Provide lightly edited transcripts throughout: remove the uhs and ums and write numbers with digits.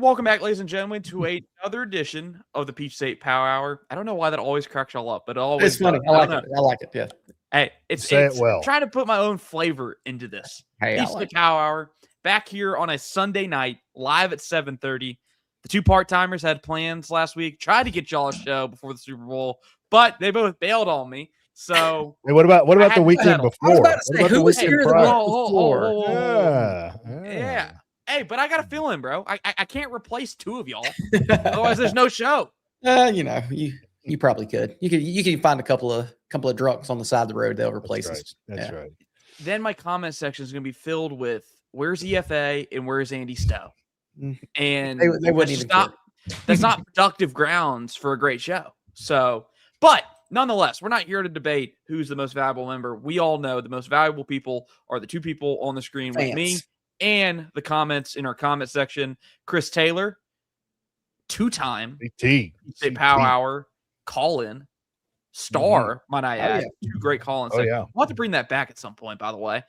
welcome back, ladies and gentlemen, to another edition of the Peach State Power Hour. I don't know why that always cracks y'all up, but it always it's funny. does. I like it. I like it. Yeah. Hey, it's Say it well. trying to put my own flavor into this. Hey, Peach State Power Hour back here on a Sunday night, live at 7:30. The two part-timers had plans last week, tried to get y'all a show before the Super Bowl, but they both bailed on me. So hey, what about the weekend before? I was about to say, who was here the week before? Yeah. Hey, but I got a feeling, bro. I can't replace two of y'all. Otherwise, there's no show. You probably could. You can find a couple of drunks on the side of the road. They'll replace us. That's right. Then my comment section is going to be filled with where's EFA and where's Andy Stowe, and they wouldn't even. That's not productive grounds for a great show. So, but nonetheless, we're not here to debate who's the most valuable member. We all know the most valuable people are the two people on the screen with me and the comments in our comment section. Chris Taylor, two-time State Power Hour call-in star, might I add. Two great call-ins. We'll have to bring that back at some point, by the way,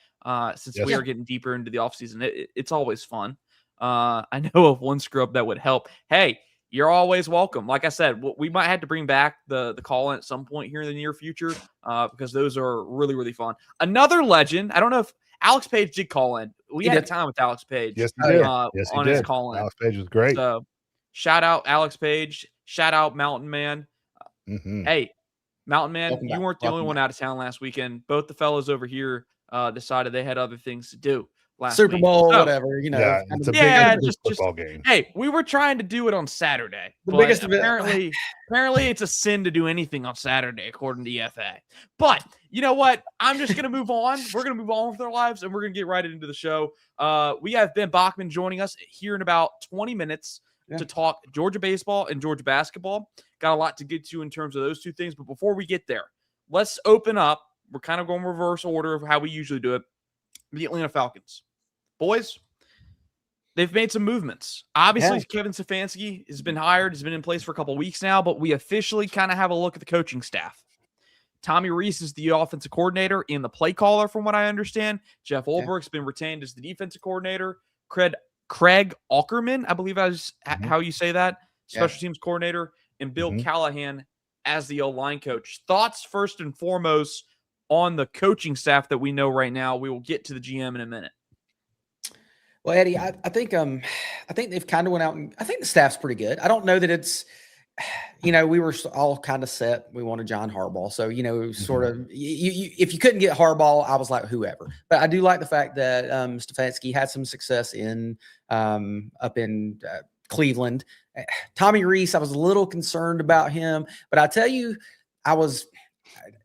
since we are getting deeper into the offseason. It's always fun. I know of one scrub that would help. Hey, you're always welcome. Like I said, we might have to bring back the call-in at some point here in the near future because those are really, really fun. Another legend, I don't know if Alex Page did call in. We had a time with Alex Page. Yes, he did. On his call-in. Alex Page was great. So, shout out Alex Page. Shout out Mountain Man. Hey, Mountain Man, you weren't the only one out of town last weekend. Both the fellows over here decided they had other things to do last Super week. Bowl, whatever, it's a big football game. Hey, we were trying to do it on Saturday. The biggest apparently it's a sin to do anything on Saturday, according to EFA. But you know what? I'm just gonna move on. We're gonna move on with our lives, and we're gonna get right into the show. We have Ben Bachman joining us here in about 20 minutes to talk Georgia baseball and Georgia basketball. Got a lot to get to in terms of those two things. But before we get there, let's open up. We're kind of going reverse order of how we usually do it. The Atlanta Falcons. Boys, they've made some movements. Obviously, Kevin Stefanski has been hired. He's been in place for a couple of weeks now, but we officially kind of have a look at the coaching staff. Tommy Rees is the offensive coordinator and the play caller, from what I understand. Jeff Ulbricht's been retained as the defensive coordinator. Craig Aukerman, I believe is how you say that, special teams coordinator, and Bill Callahan as the O-line coach. Thoughts first and foremost on the coaching staff that we know right now. We will get to the GM in a minute. Well, Eddie, I think they've kind of went out and I think the staff's pretty good. I don't know that it's, we were all kind of set. We wanted John Harbaugh. So, sort of, if you couldn't get Harbaugh, I was like, whoever. But I do like the fact that Stefanski had some success up in Cleveland. Tommy Rees, I was a little concerned about him. But I tell you,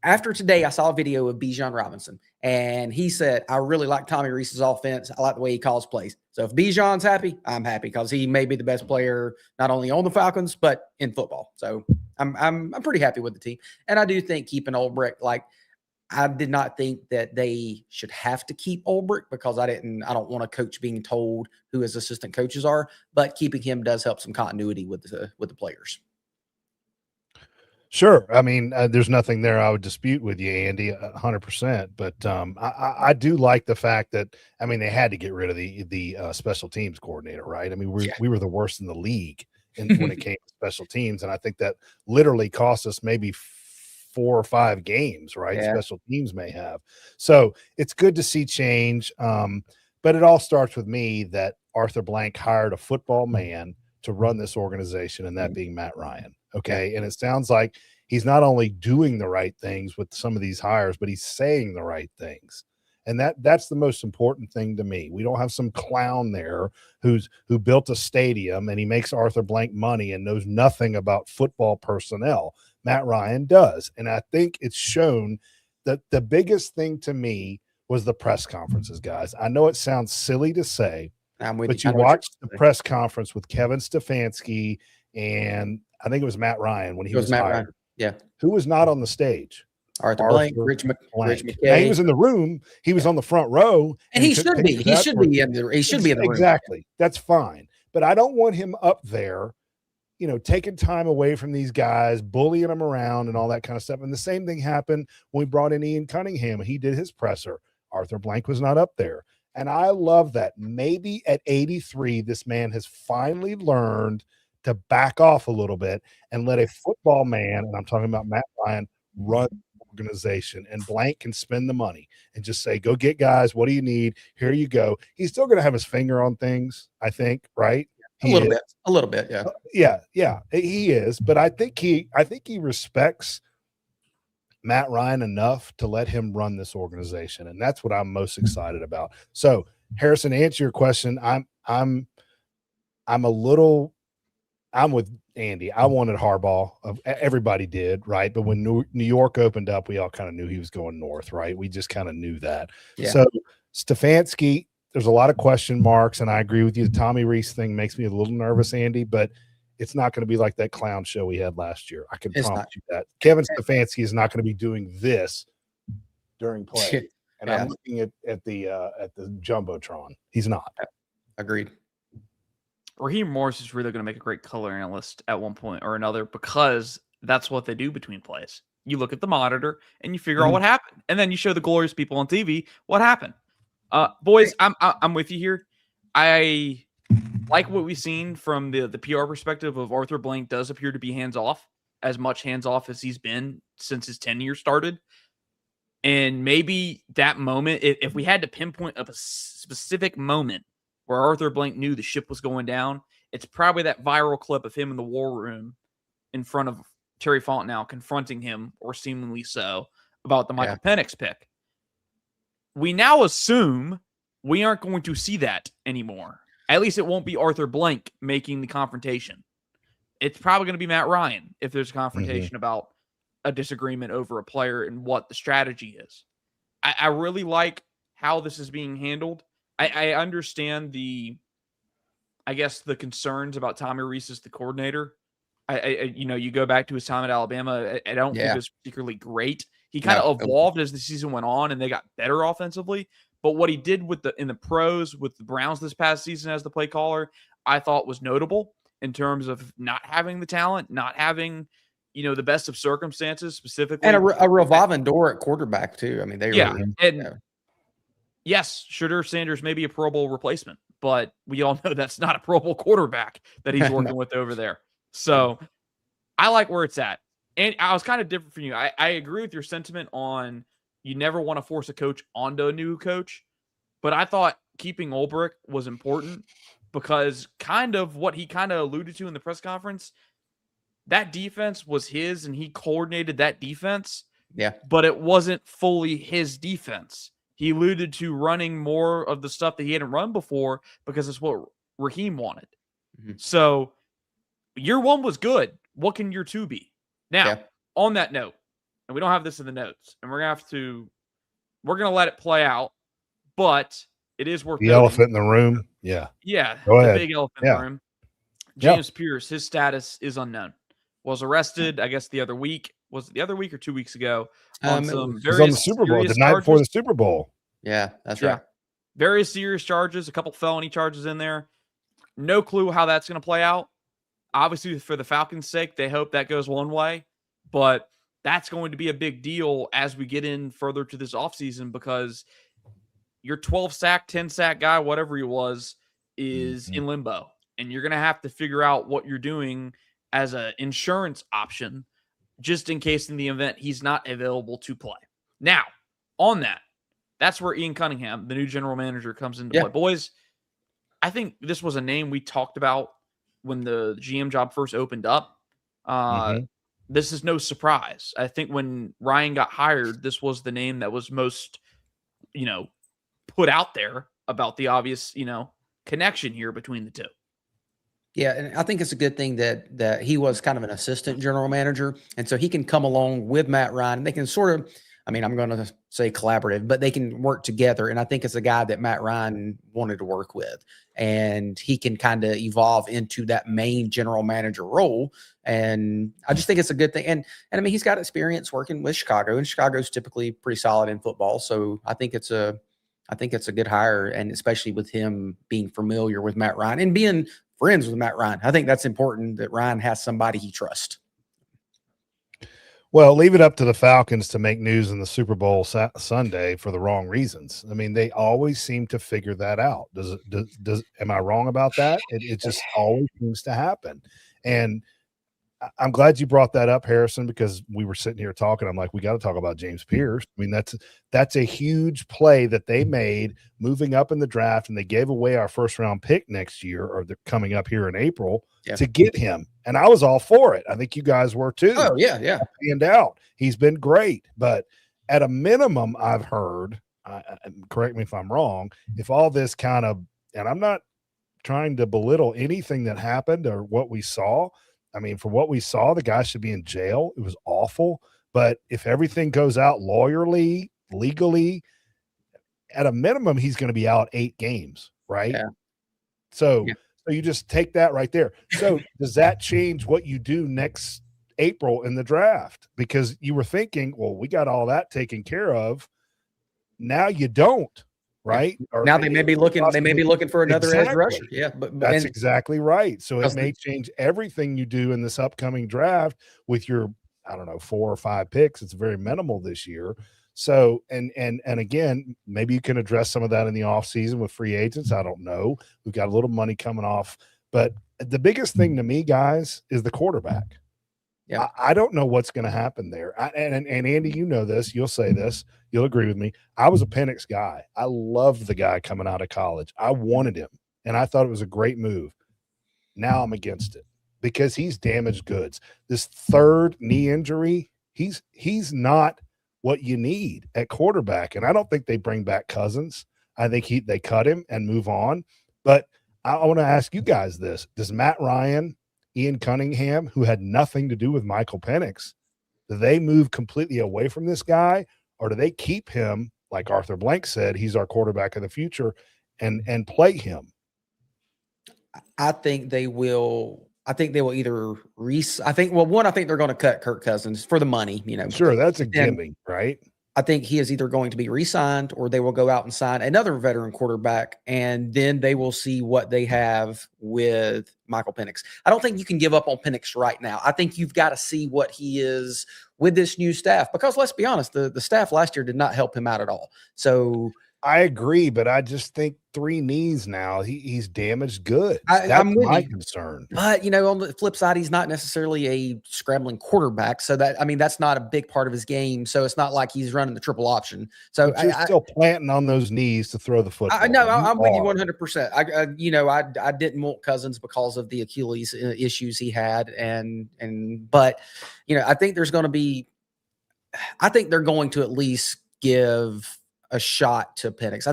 after today, I saw a video of Bijan Robinson. And he said, I really like Tommy Rees's offense. I like the way he calls plays. So if Bijan's happy, I'm happy because he may be the best player, not only on the Falcons, but in football. So I'm pretty happy with the team. And I do think keeping Ulbricht, I did not think that they should have to keep Ulbricht because I don't want a coach being told who his assistant coaches are, but keeping him does help some continuity with the players. Sure. I mean, there's nothing there I would dispute with you, Andy, 100%. But I do like the fact that, they had to get rid of the special teams coordinator, right? I mean, we were the worst in the league when it came to special teams. And I think that literally cost us maybe 4 or 5 games, right? Yeah. Special teams may have. So it's good to see change. But it all starts with me that Arthur Blank hired a football man to run this organization, and that being Matt Ryan. Okay. And it sounds like he's not only doing the right things with some of these hires, but he's saying the right things. And that's the most important thing to me. We don't have some clown there who built a stadium and he makes Arthur Blank money and knows nothing about football personnel. Matt Ryan does. And I think it's shown that the biggest thing to me was the press conferences, guys. I know it sounds silly to say, but you watched the press conference with Kevin Stefanski and I think it was Matt Ryan when he was hired. Ryan. Yeah. Who was not on the stage? Arthur Blank, Rich McKay. Now, he was in the room. He was on the front row. And he should be. He should be in the room. Exactly. That's fine. But I don't want him up there, taking time away from these guys, bullying them around and all that kind of stuff. And the same thing happened when we brought in Ian Cunningham. He did his presser. Arthur Blank was not up there. And I love that. Maybe at 83, this man has finally learned to back off a little bit and let a football man, and I'm talking about Matt Ryan, run the organization. And Blank can spend the money and just say, go get guys. What do you need? Here you go. He's still going to have his finger on things, I think, right? A little bit. Yeah. Yeah, he is. But I think he respects Matt Ryan enough to let him run this organization. And that's what I'm most excited about. So Harrison, to answer your question, I'm with Andy. I wanted Harbaugh. Everybody did, right? But when New York opened up, we all kind of knew he was going north, right? We just kind of knew that. Yeah. So Stefanski, there's a lot of question marks, and I agree with you. The Tommy Rees thing makes me a little nervous, Andy, but it's not going to be like that clown show we had last year. I can promise you that. Kevin Stefanski is not going to be doing this during play. And I'm looking at the Jumbotron. He's not. Agreed. Raheem Morris is really going to make a great color analyst at one point or another, because that's what they do between plays. You look at the monitor and you figure out what happened, and then you show the glorious people on TV what happened. Boys, I'm with you here. I like what we've seen from the PR perspective of Arthur Blank does appear to be hands-off, as much hands-off as he's been since his tenure started. And maybe that moment, if we had to pinpoint a specific moment where Arthur Blank knew the ship was going down, it's probably that viral clip of him in the war room in front of Terry Fontenot confronting him, or seemingly so, about the Michael Penix pick. We now assume we aren't going to see that anymore. At least it won't be Arthur Blank making the confrontation. It's probably going to be Matt Ryan if there's a confrontation about a disagreement over a player and what the strategy is. I really like how this is being handled. I understand the concerns about Tommy Rees as the coordinator. You go back to his time at Alabama. I don't think it was particularly great. He kind of evolved as the season went on, and they got better offensively. But what he did in the pros with the Browns this past season as the play caller, I thought was notable in terms of not having the talent, not having, the best of circumstances specifically. And a revolving door at quarterback too. I mean, yes, Shedeur Sanders may be a Pro Bowl replacement, but we all know that's not a Pro Bowl quarterback that he's working with over there. So I like where it's at. And I was kind of different from you. I agree with your sentiment on you never want to force a coach onto a new coach, but I thought keeping Ulbrich was important because kind of what he kind of alluded to in the press conference, that defense was his and he coordinated that defense. Yeah. But it wasn't fully his defense. He alluded to running more of the stuff that he hadn't run before because it's what Raheem wanted. So year one was good. What can year two be? Now, on that note, and we don't have this in the notes, and we're going to let it play out, but it is worth the elephant in the room. Yeah. Yeah. Go ahead. Big elephant in the room. James Pierce, his status is unknown. Was arrested, I guess, the other week. Was it the other week or 2 weeks ago? On some various on the Super Bowl, the night before the Super Bowl. Yeah, that's right. Various serious charges, a couple felony charges in there. No clue how that's going to play out. Obviously, for the Falcons' sake, they hope that goes one way, but that's going to be a big deal as we get in further to this offseason because your 12-sack, 10-sack guy, whatever he was, is in limbo, and you're going to have to figure out what you're doing as an insurance option just in case in the event he's not available to play. Now, on that's where Ian Cunningham, the new general manager, comes into play. Boys, I think this was a name we talked about when the GM job first opened up. This is no surprise. I think when Ryan got hired, this was the name that was most, put out there about the obvious, connection here between the two. Yeah, and I think it's a good thing that he was kind of an assistant general manager, and so he can come along with Matt Ryan. They can sort of, I'm going to say collaborative, but they can work together. And I think it's a guy that Matt Ryan wanted to work with, and he can kind of evolve into that main general manager role. And I just think it's a good thing. And he's got experience working with Chicago, and Chicago's typically pretty solid in football. So I think it's a good hire, and especially with him being familiar with Matt Ryan and being friends with Matt Ryan. I think that's important that Ryan has somebody he trusts. Well, leave it up to the Falcons to make news in the Super Bowl Sunday for the wrong reasons. I mean, they always seem to figure that out. Am I wrong about that? It just always seems to happen. And I'm glad you brought that up, Harrison, because we were sitting here talking. I'm like, we got to talk about James Pierce. I mean, that's a huge play that they made moving up in the draft, and they gave away our first round pick next year, or they're coming up here in April to get him. And I was all for it. I think you guys were too. Oh yeah, yeah. And out, he's been great, but at a minimum, I've heard. Correct me if I'm wrong. If all this kind of, and I'm not trying to belittle anything that happened or what we saw. I mean, for what we saw, the guy should be in jail. It was awful. But if everything goes out lawyerly, legally, at a minimum, he's going to be out 8 games, right? Yeah. So you just take that right there. So does that change what you do next April in the draft? Because you were thinking, well, we got all that taken care of. Now you don't. Right or now, they may be looking. They may be looking for another edge rusher. Yeah, but that's exactly right. So it may change everything you do in this upcoming draft with your, I don't know, 4 or 5 picks. It's very minimal this year. So and again, maybe you can address some of that in the offseason with free agents. I don't know. We've got a little money coming off, but the biggest thing to me, guys, is the quarterback. Yeah, I don't know what's going to happen there. And Andy, you know this. You'll say this. You'll agree with me. I was a Penix guy. I loved the guy coming out of college. I wanted him, and I thought it was a great move. Now I'm against it because he's damaged goods. This 3rd knee injury, he's not what you need at quarterback. And I don't think they bring back Cousins. I think they cut him and move on. But I want to ask you guys this. Does Matt Ryan, Ian Cunningham, who had nothing to do with Michael Penix, do they move completely away from this guy, or do they keep him, like Arthur Blank said, he's our quarterback of the future, and play him? I think they will. I think they will either I think they're going to cut Kirk Cousins for the money. Sure, that's a gimme, right? I think he is either going to be re-signed or they will go out and sign another veteran quarterback, and then they will see what they have with Michael Penix. I don't think you can give up on Penix right now. I think you've got to see what he is with this new staff, because let's be honest, the staff last year did not help him out at all. So I agree, but I just think 3 knees now, he's damaged goods. That's my concern. But, on the flip side, he's not necessarily a scrambling quarterback. So that's not a big part of his game. So it's not like he's running the triple option. So you're still planting on those knees to throw the football. I'm with you 100%. I didn't want Cousins because of the Achilles issues he had. But I think they're going to at least give a shot to Penix.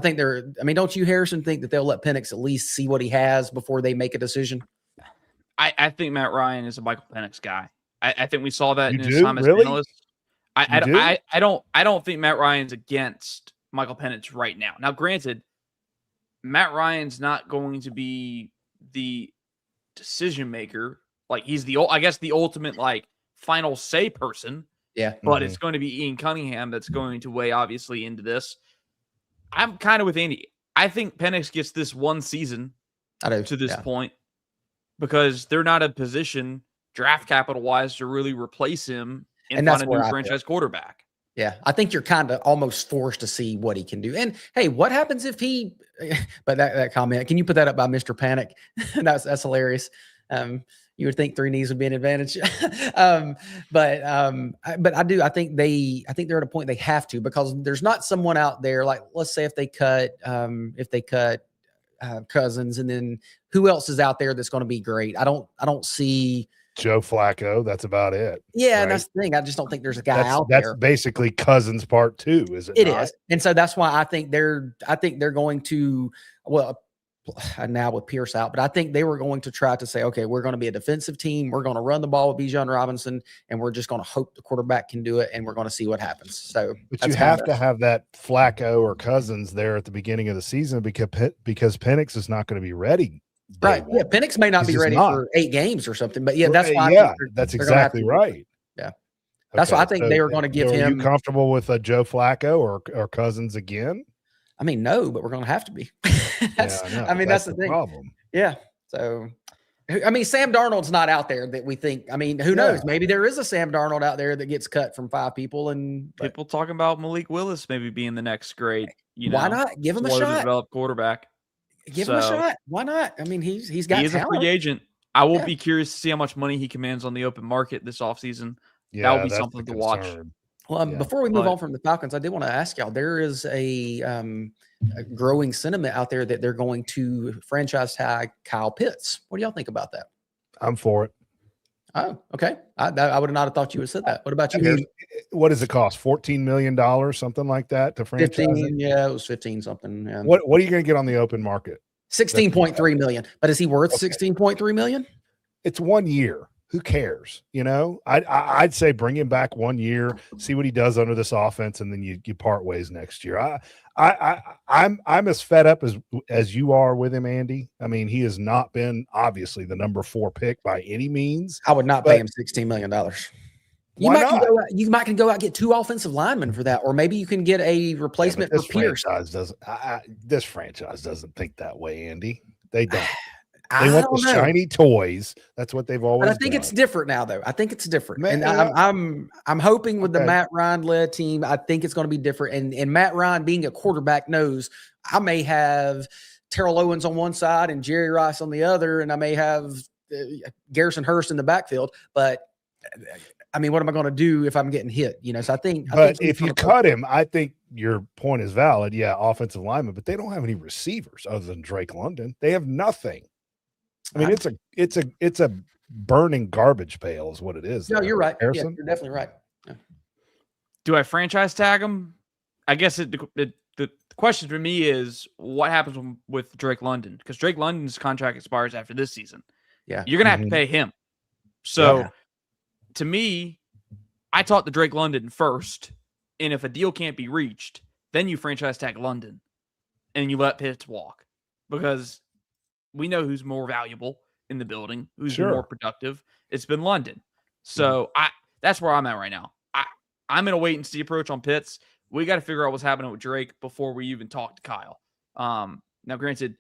Don't you, Harrison, think that they'll let Penix at least see what he has before they make a decision? I think Matt Ryan is a Michael Penix guy. I think we saw that in his time as analyst. I don't think Matt Ryan's against Michael Penix right now. Now, granted, Matt Ryan's not going to be the decision maker. Like, he's the ultimate final say person. Yeah. But it's going to be Ian Cunningham that's going to weigh obviously into this. I'm kind of with Andy. I think Penix gets this one season to this point because they're not in a position draft capital wise to really replace him and find a new franchise quarterback. Yeah. I think you're kind of almost forced to see what he can do. And hey, what happens if but that comment, can you put that up by Mr. Panic? That's hilarious. You would think 3 knees would be an advantage. But I think they're at a point they have to, because there's not someone out there, like, let's say if they cut Cousins, and then who else is out there that's going to be great? I don't see Joe Flacco. That's about it. Yeah. Right? And that's the thing. I just don't think there's a guy out there. That's basically Cousins part 2. Is it? It is. And so that's why I think they're going to, now with Pierce out, but I think they were going to try to say, okay, we're going to be a defensive team. We're going to run the ball with Bijan Robinson, and we're just going to hope the quarterback can do it, and we're going to see what happens. So, but you have to have that Flacco or Cousins there at the beginning of the season because Penix is not going to be ready. Right. Yeah. Penix may not be ready for 8 games or something, but that's why. Yeah, that's exactly right. Yeah. That's why I think they are going to give him. Are you comfortable with a Joe Flacco or Cousins again? No, but we're going to have to be. That's the thing. Problem. Yeah. So I mean, Sam Darnold's not out there that we think. I mean, who knows? Maybe there is a Sam Darnold out there that gets cut from 5 people, and people talking about Malik Willis maybe being the next great. Why not give him a shot? Developed quarterback. Give him a shot. Why not? I mean, he's got. He is a free agent. I will be curious to see how much money he commands on the open market this offseason. Yeah, that would be something to watch. Well, before we move on from the Falcons, I did want to ask y'all. There is a growing sentiment out there that they're going to franchise tag Kyle Pitts. What do y'all think about that? I'm for it. Oh, okay. I would not have thought you would have said that. What about you? I mean, what does it cost? $14 million, something like that, to franchise? 15, yeah, it was 15 something. Yeah. What are you going to get on the open market? 16.3 million. But is he worth 16.3 million? It's 1 year. Who cares? I'd say bring him back 1 year, see what he does under this offense, and then you part ways next year. I'm as fed up as you are with him, Andy. I mean, he has not been obviously the number 4 pick by any means. I would not pay him $16 million. You might can go out and get 2 offensive linemen for that, or maybe you can get a replacement for Pierce. This franchise doesn't think that way, Andy. They don't. They want the shiny toys. That's what they've always. But I think it's different now, though. I think it's different, and I'm hoping with the Matt Ryan led team, I think it's going to be different. And Matt Ryan being a quarterback knows I may have Terrell Owens on one side and Jerry Rice on the other, and I may have Garrison Hurst in the backfield. But I mean, what am I going to do if I'm getting hit? So I think. But if you cut him, I think your point is valid. Yeah, offensive lineman, but they don't have any receivers other than Drake London. They have nothing. I mean, it's a burning garbage pail is what it is. No, you're right. Yeah, you're definitely right. Yeah. Do I franchise tag him? I guess the question for me is what happens with Drake London, because Drake London's contract expires after this season. Yeah, you're gonna have to pay him. So to me, I talked to Drake London first, and if a deal can't be reached, then you franchise tag London, and you let Pitts walk, because we know who's more valuable in the building, who's been more productive. It's been London. So that's where I'm at right now. I'm in a wait and see approach on Pitts. We got to figure out what's happening with Drake before we even talk to Kyle. Now, granted,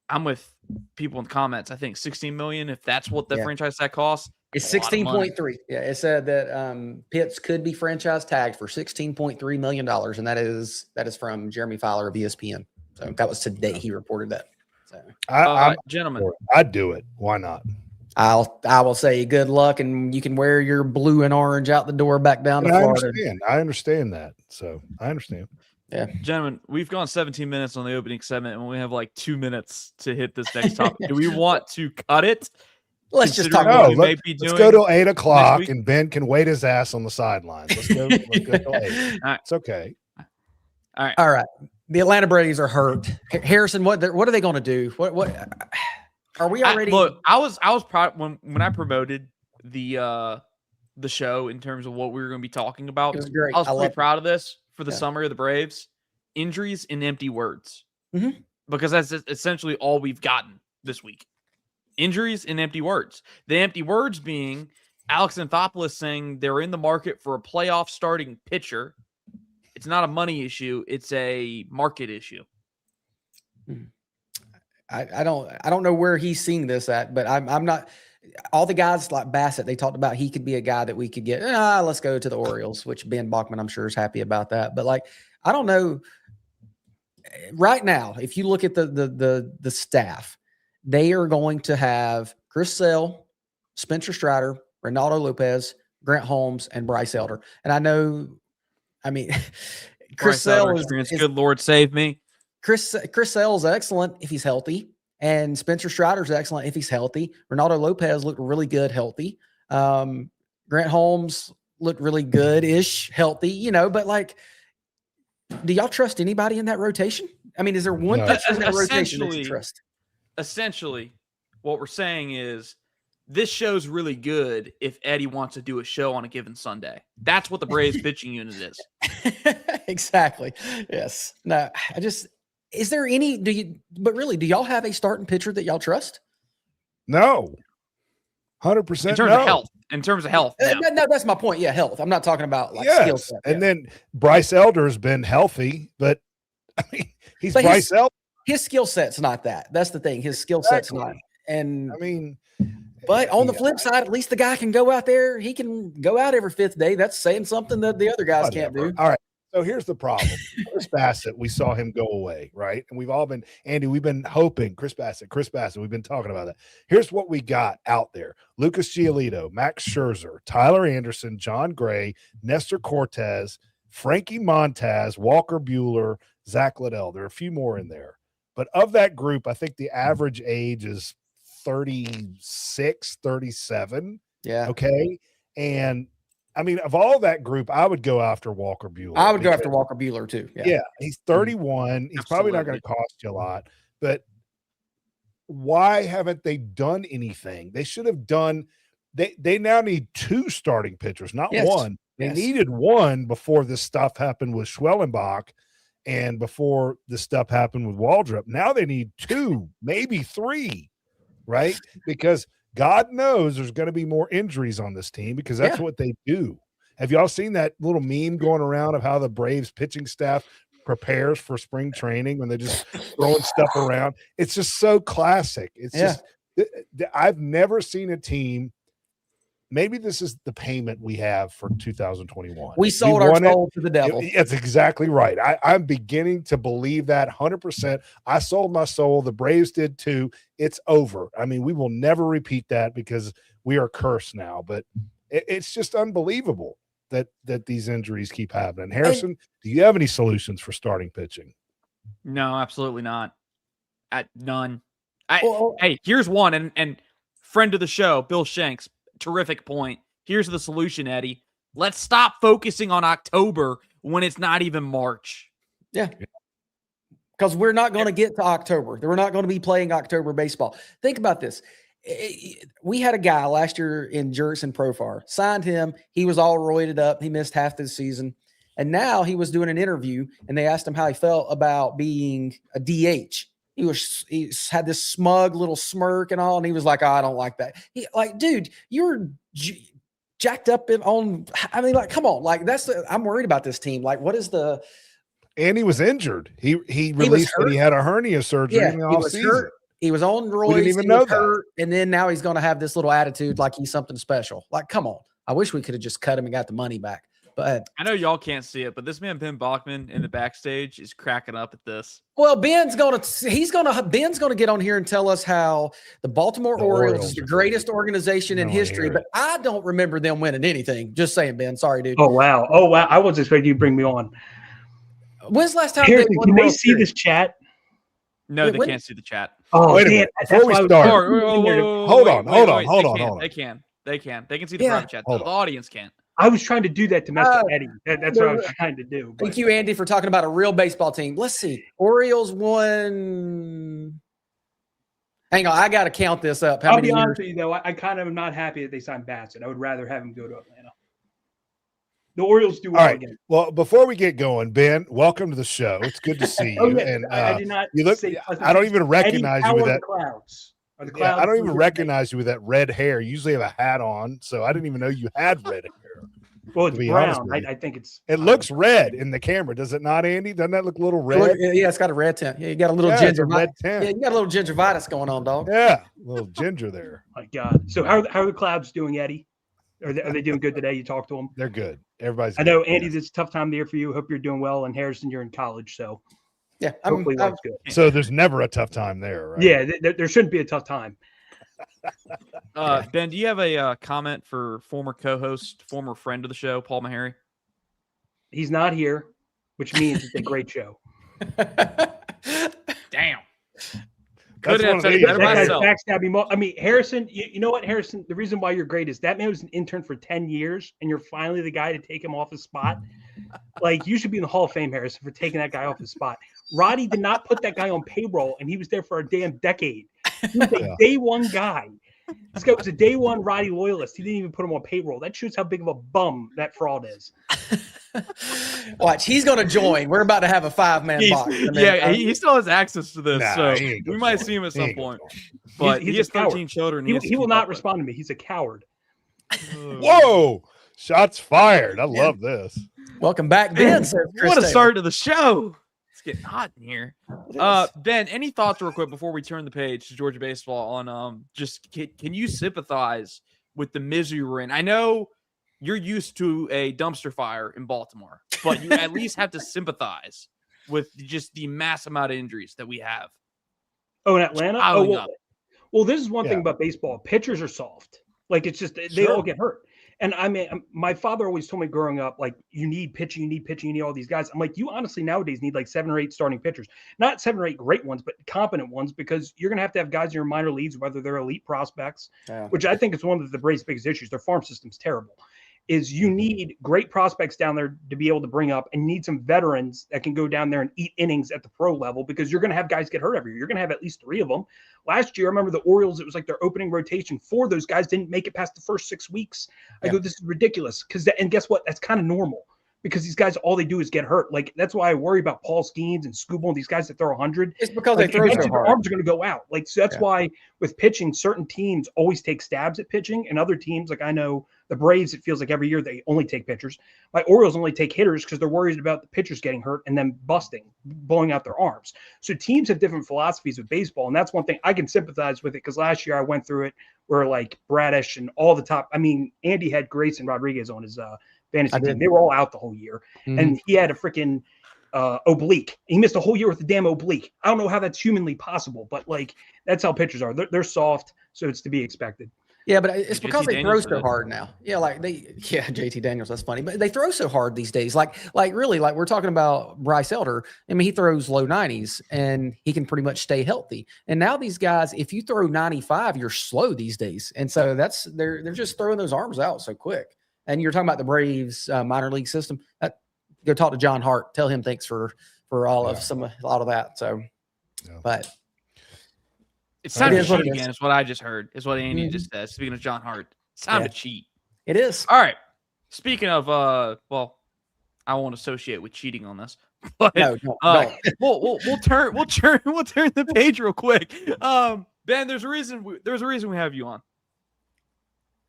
I'm with people in the comments. I think 16 million, if that's what the franchise tag costs. It's 16.3. Yeah, it said that Pitts could be franchise tagged for $16.3 million, and that is from Jeremy Fowler of ESPN. So that was today he reported that. So, gentlemen, I'd do it. Why not? I will say good luck, and you can wear your blue and orange out the door back down to Florida. I understand that. So I understand. Yeah, gentlemen, we've gone 17 minutes on the opening segment, and we have like 2 minutes to hit this next topic. Do we want to cut it? Let's just talk. Let's go till 8 o'clock, and Ben can wait his ass on the sidelines. Let's go till 8. Right. It's okay. All right. The Atlanta Braves are hurt. Harrison, what are they going to do? What are we already? I was proud when I promoted the show in terms of what we were going to be talking about. It was great. I was pretty proud of this for the summer of the Braves. Injuries and empty words, because that's essentially all we've gotten this week. Injuries and empty words. The empty words being Alex Anthopoulos saying they're in the market for a playoff starting pitcher. It's not a money issue; it's a market issue. I don't know where he's seeing this at, but I'm not. All the guys like Bassett, they talked about he could be a guy that we could get. Let's go to the Orioles, which Ben Bachman I'm sure is happy about that. But like, I don't know. Right now, if you look at the staff, they are going to have Chris Sale, Spencer Strider, Reynaldo Lopez, Grant Holmes, and Bryce Elder. And I know. I mean, Chris Sale is good Lord save me. Chris Sale is excellent if he's healthy, and Spencer Strider is excellent if he's healthy. Reynaldo Lopez looked really good healthy. Grant Holmes looked really good-ish healthy, but like, do y'all trust anybody in that rotation? I mean, is there one pitcher in that rotation that you trust? Essentially, what we're saying is this show's really good if Eddie wants to do a show on a given Sunday. That's what the Braves pitching unit is. Exactly. Yes. No, is there any, do y'all have a starting pitcher that y'all trust? No. 100%. In terms of health. No, that's my point. Yeah. Health. I'm not talking about like skill set. And then Bryce Elder's been healthy, but I mean, Bryce Elder. His skill set's not that. That's the thing. His skill set's not. And I mean, But on the flip side, at least the guy can go out there. He can go out every 5th day. That's saying something that the other guys can't do. All right. So here's the problem. Chris Bassett, we saw him go away, right? And we've all been, Andy, we've been hoping Chris Bassett. We've been talking about that. Here's what we got out there. Lucas Giolito, Max Scherzer, Tyler Anderson, John Gray, Nestor Cortez, Frankie Montaz, Walker Buehler, Zach Liddell. There are a few more in there. But of that group, I think the average age is 36, 37. Yeah. Okay. And I mean, of all that group, I would go after Walker Buehler. I would go after Walker Buehler too. Yeah. He's 31. He's probably not going to cost you a lot. But why haven't they done anything? They should have done. They now need 2 starting pitchers, not one. They needed one before this stuff happened with Schwellenbach and before this stuff happened with Waldrop. Now they need 2, maybe 3, right? Because God knows there's going to be more injuries on this team because that's what they do. Have y'all seen that little meme going around of how the Braves pitching staff prepares for spring training when they're just throwing stuff around? It's just so classic. It's just I've never seen a team. Maybe this is the payment we have for 2021. We sold our soul to the devil. That's exactly right. I'm beginning to believe that 100%. I sold my soul. The Braves did too. It's over. I mean, we will never repeat that because we are cursed now. But it's just unbelievable that these injuries keep happening. Harrison, do you have any solutions for starting pitching? No, absolutely not. None. Hey, here's one. And friend of the show, Bill Shanks. Terrific point. Here's the solution, Eddie. Let's stop focusing on October when it's not even March. Yeah. Because we're not going to get to October. We're not going to be playing October baseball. Think about this. We had a guy last year in Jurickson Profar. Signed him. He was all roided up. He missed half the season. And now he was doing an interview, and they asked him how he felt about being a DH. He had this smug little smirk and all, and he was like, "Oh, I don't like that." Dude, you're jacked up on. I mean, like, come on, like I'm worried about this team. Like, what is the? And he was injured. He released that he had a hernia surgery in the offseason. Hurt. He was on roids. We didn't even know that. And then now he's going to have this little attitude like he's something special. Like, come on. I wish we could have just cut him and got the money back. But I know y'all can't see it, but this man Ben Bachman in the backstage is cracking up at this. Well, Ben's gonna get on here and tell us how the Baltimore Orioles is the greatest organization in history. But I don't remember them winning anything. Just saying, Ben. Sorry, dude. Oh wow. I wasn't expecting you to bring me on. When's the last time Harrison, can they see this chat? No, they can't see the chat. Oh, wait a minute. Before we start, hold on. They can. They can see the private chat. The audience can't. I was trying to do that to mess with Eddie. That's what I was trying to do. But. Thank you, Andy, for talking about a real baseball team. Let's see. Orioles won. Hang on, I got to count this up. I'll be honest with you, though. I kind of am not happy that they signed Bassett. I would rather have him go to Atlanta. The Orioles do well again. Well, before we get going, Ben, welcome to the show. It's good to see you. And I did not. I don't even recognize you with that. Clouds. I don't even recognize you with that red hair. You usually have a hat on, so I didn't even know you had red hair. Well, it's brown. I think it's. It looks red in the camera, does it not, Andy? Doesn't that look a little red? Yeah, it's got a red tint. Yeah, you got a little red tint. Yeah, you got a little gingivitis going on, dog. Yeah, a little ginger there. My God. So how are the Clouds doing, Eddie? Are they doing good today? You talked to them? They're good. Everybody's. I know, Andy. It's a tough time of the year for you. Hope you're doing well. And Harrison, you're in college, so yeah, hopefully that's good. So there's never a tough time there, right? Yeah, there shouldn't be a tough time. Ben, do you have a comment for former co-host, former friend of the show, Paul Meharry? He's not here, which means it's a great show. Damn. Couldn't have said it better myself. I mean, Harrison, you know what, Harrison? The reason why you're great is that man was an intern for 10 years, and you're finally the guy to take him off his spot. Like, you should be in the Hall of Fame, Harrison, for taking that guy off his spot. Roddy did not put that guy on payroll, and he was there for a damn decade. He was a day one guy. This guy was a day one Roddy loyalist. He didn't even put him on payroll. That shows how big of a bum that fraud is. Watch, he's going to join. We're about to have a 5-man box. He still has access to this, so we might see him at some point. But he has 13 children. He will not respond to me. He's a coward. Whoa! Shots fired. I love this. Welcome back, Ben. What a start to the show. getting hot in here. It Ben, any thoughts real quick before we turn the page to Georgia baseball on just can you sympathize with the misery we're in? I know you're used to a dumpster fire in Baltimore, but you at least have to sympathize with just the mass amount of injuries that we have. Oh, in Atlanta? Piling up. Well, this is one thing about baseball. Pitchers are soft. Like, it's just, they all get hurt. And I mean, my father always told me growing up, like, you need pitching, you need all these guys. I'm like, you honestly nowadays need like 7 or 8 starting pitchers, not 7 or 8 great ones, but competent ones, because you're going to have guys in your minor leagues, whether they're elite prospects, which I think is one of the Braves' biggest issues. Their farm system's terrible. Is you need great prospects down there to be able to bring up, and need some veterans that can go down there and eat innings at the pro level, because you're going to have guys get hurt every year. You're going to have at least 3 of them. Last year, I remember the Orioles, it was like their opening rotation. 4 of those guys didn't make it past the first 6 weeks. I go, this is ridiculous. And guess what? That's kind of normal, because these guys, all they do is get hurt. Like, that's why I worry about Paul Skeens and Skubal and these guys that throw 100. It's because they throw so hard. Their arms are going to go out. Like, so that's why with pitching, certain teams always take stabs at pitching, and other teams, like I know the Braves, it feels like every year they only take pitchers. My Orioles only take hitters because they're worried about the pitchers getting hurt and then blowing out their arms. So teams have different philosophies with baseball, and that's one thing I can sympathize with it, because last year I went through it where like Bradish and all the top. I mean, Andy had Grayson Rodriguez on his fantasy team. They were all out the whole year, and he had a freaking oblique. He missed a whole year with the damn oblique. I don't know how that's humanly possible, but like that's how pitchers are. They're soft, so it's to be expected. Yeah, but it's because they throw so hard now. Yeah, like JT Daniels, that's funny. But they throw so hard these days. Like really, like we're talking about Bryce Elder. I mean, he throws low 90s and he can pretty much stay healthy. And now these guys, if you throw 95, you're slow these days. And so they're just throwing those arms out so quick. And you're talking about the Braves minor league system. Go talk to John Hart. Tell him thanks for all of that. So, but. It's time to cheat again. Is what I just heard. Is what Andy just said. Speaking of John Hart, it's time to cheat. It is. All right. Speaking of, well, I won't associate with cheating on this, but no. we'll turn the page real quick. Ben, there's a reason we have you on.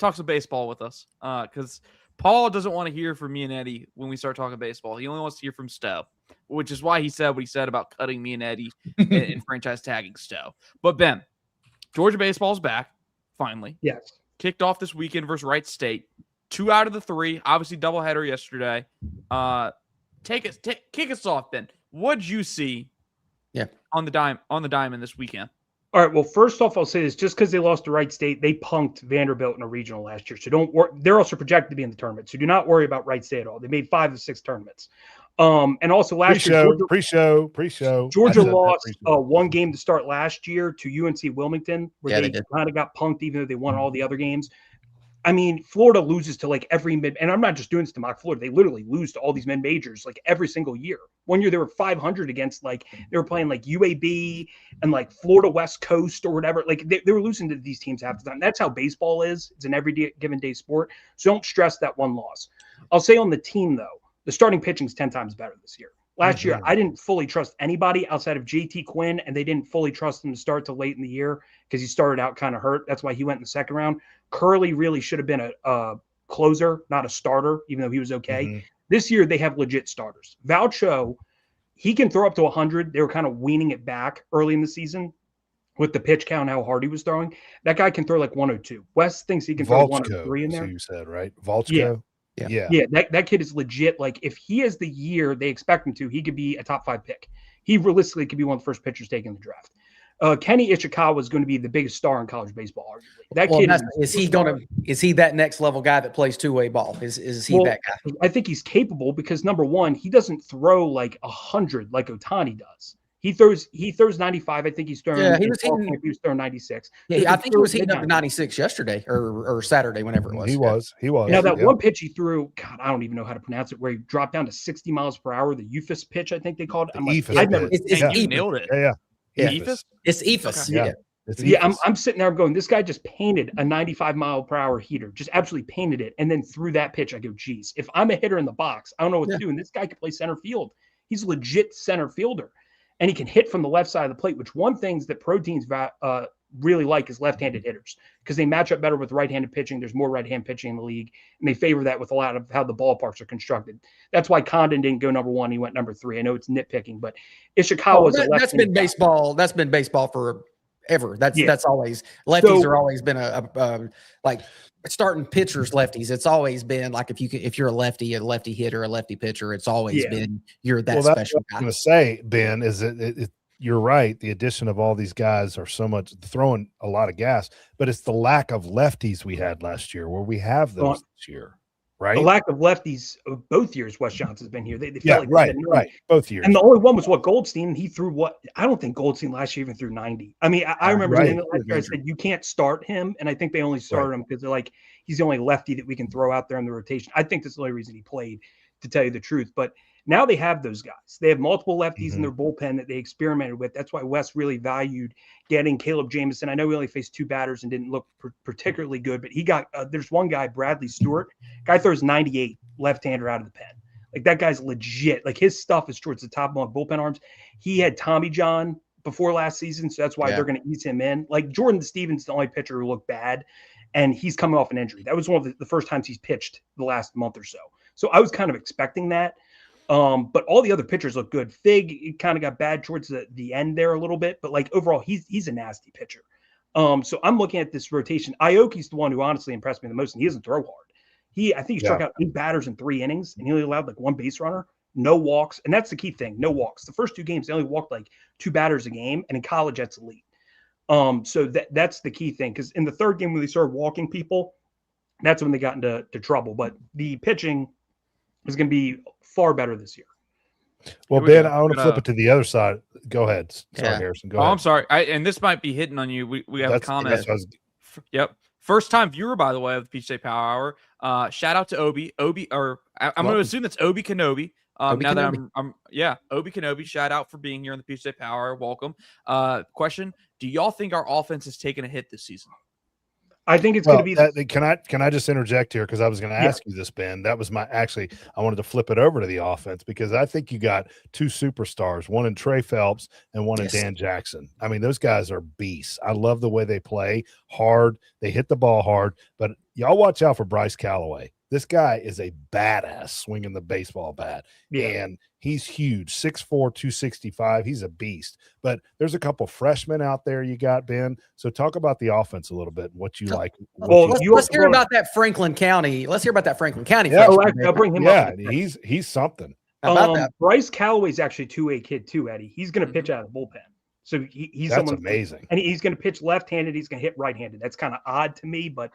Talk some baseball with us, because Paul doesn't want to hear from me and Eddie when we start talking baseball. He only wants to hear from Stowe, which is why he said what he said about cutting me and Eddie and franchise tagging Stowe. But Ben, Georgia baseball's back, finally. Yes. Kicked off this weekend versus Wright State. 2 out of the 3, obviously doubleheader yesterday. Kick us off, Ben. What'd you see on the diamond this weekend? All right. Well, first off, I'll say this: just because they lost to Wright State, they punked Vanderbilt in a regional last year. So don't worry. They're also projected to be in the tournament. So do not worry about Wright State at all. They made 5 of 6 tournaments. And also last year, pre-show. Georgia lost 1 game to start last year to UNC Wilmington, where they kind of got punked, even though they won all the other games. I mean, Florida loses to like every mid, and I'm not just doing this to mock Florida. They literally lose to all these mid majors like every single year. One year they were 500 against like they were playing like UAB and like Florida West Coast or whatever. Like they were losing to these teams half the time. That's how baseball is. It's an every given day sport. So don't stress that one loss. I'll say on the team though, the starting pitching is 10 times better this year. Last year, I didn't fully trust anybody outside of JT Quinn, and they didn't fully trust him to start till late in the year because he started out kind of hurt. That's why he went in the second round. Curley really should have been a closer, not a starter, even though he was okay. This year, they have legit starters. Valcho, he can throw up to 100. They were kind of weaning it back early in the season with the pitch count, how hard he was throwing. That guy can throw like 102. West thinks he can throw 103 in there. So you said, right? Valcho? Yeah. That kid is legit. Like if he has the year they expect him to, he could be a top 5 pick. He realistically could be one of the first pitchers taken in the draft. Kenny Ishikawa is going to be the biggest star in college baseball, arguably. That kid is he that next level guy that plays 2-way ball? Is he that guy? I think he's capable because number one, he doesn't throw like 100 like Ohtani does. He throws 95. I think he's throwing. Yeah, he was throwing 96. Yeah, I think he was hitting up to 96 yesterday or Saturday, whenever it was. He was. Now that one pitch he threw, God, I don't even know how to pronounce it, where he dropped down to 60 miles per hour. The Ephus pitch, I think they called it. You nailed it. Yeah. Ephus? It's Ephus. Okay. Yeah. I'm sitting there. I'm going, this guy just painted a 95 mile per hour heater, just absolutely painted it, and then threw that pitch. I go, geez, if I'm a hitter in the box, I don't know what to do. And this guy can play center field. He's a legit center fielder. And he can hit from the left side of the plate, which one things that pro teams really like is left-handed hitters because they match up better with right-handed pitching. There's more right-hand pitching in the league, and they favor that with a lot of how the ballparks are constructed. That's why Condon didn't go number 1. He went number 3. I know it's nitpicking, but Ishikawa's that's been baseball. That's been baseball forever. That's always lefties are always been like starting pitchers lefties. It's always been like if you're a lefty hitter, a lefty pitcher, it's always been you're that special guy. I'm going to say, Ben, is you're right. The addition of all these guys are so much throwing a lot of gas, but it's the lack of lefties we had last year where we have those this year, right? The lack of lefties of both years Wes Johnson's been here. They felt like right. Both years. And the only one was Goldstein. He threw I don't think Goldstein last year even threw 90. I mean, I remember last year I said you can't start him, and I think they only started him because they're like he's the only lefty that we can throw out there in the rotation. I think that's the only reason he played, to tell you the truth. But now they have those guys. They have multiple lefties in their bullpen that they experimented with. That's why Wes really valued getting Caleb Jameson. I know he only faced 2 batters and didn't look particularly good, but he got there's one guy, Bradley Stewart. Guy throws 98 left-hander out of the pen. Like that guy's legit. Like his stuff is towards the top of bullpen arms. He had Tommy John before last season, so that's why they're going to ease him in. Like Jordan Stevens, the only pitcher who looked bad, and he's coming off an injury. That was one of the first times he's pitched the last month or so. So I was kind of expecting that. But all the other pitchers look good. Fig kind of got bad towards the end there a little bit, but like overall, he's a nasty pitcher. So I'm looking at this rotation. Aoki's the one who honestly impressed me the most, and he doesn't throw hard. I think he struck out 8 batters in 3 innings, and he only allowed like 1 base runner, no walks, and that's the key thing, no walks. The first 2 games, they only walked like 2 batters a game, and in college, that's elite. So that's the key thing, because in the third game when they started walking people, that's when they got into trouble. But the pitching is going to be far better this year. Well, Ben, I want to flip it to the other side. Go ahead. Sorry, Harrison. Go ahead. I'm sorry. And this might be hitting on you. We have a comment. Yep. First time viewer, by the way, of the Peach State Power Hour. Shout out to Obi. I'm going to assume that's Obi Kenobi. Obi Kenobi. Shout out for being here on the Peach State Power Hour. Welcome. Question: do y'all think our offense has taken a hit this season? I think it's going to be. Can I just interject here, because I was going to ask you this, Ben. That was I wanted to flip it over to the offense, because I think you got 2 superstars, one in Trey Phelps and one in Dan Jackson. I mean, those guys are beasts. I love the way they play hard. They hit the ball hard, but y'all watch out for Bryce Callaway. This guy is a badass swinging the baseball bat, and he's huge, 6'4", 265. He's a beast. But there's a couple freshmen out there you got, Ben. So talk about the offense a little bit, what you like. Let's hear about that Franklin County. Let's hear about that Franklin County. Yeah, I'll bring him up. Yeah, he's something. How about that? Bryce Callaway's actually a 2A kid too, Eddie. He's going to pitch out of the bullpen. So he's amazing. And he's going to pitch left-handed. He's going to hit right-handed. That's kind of odd to me, but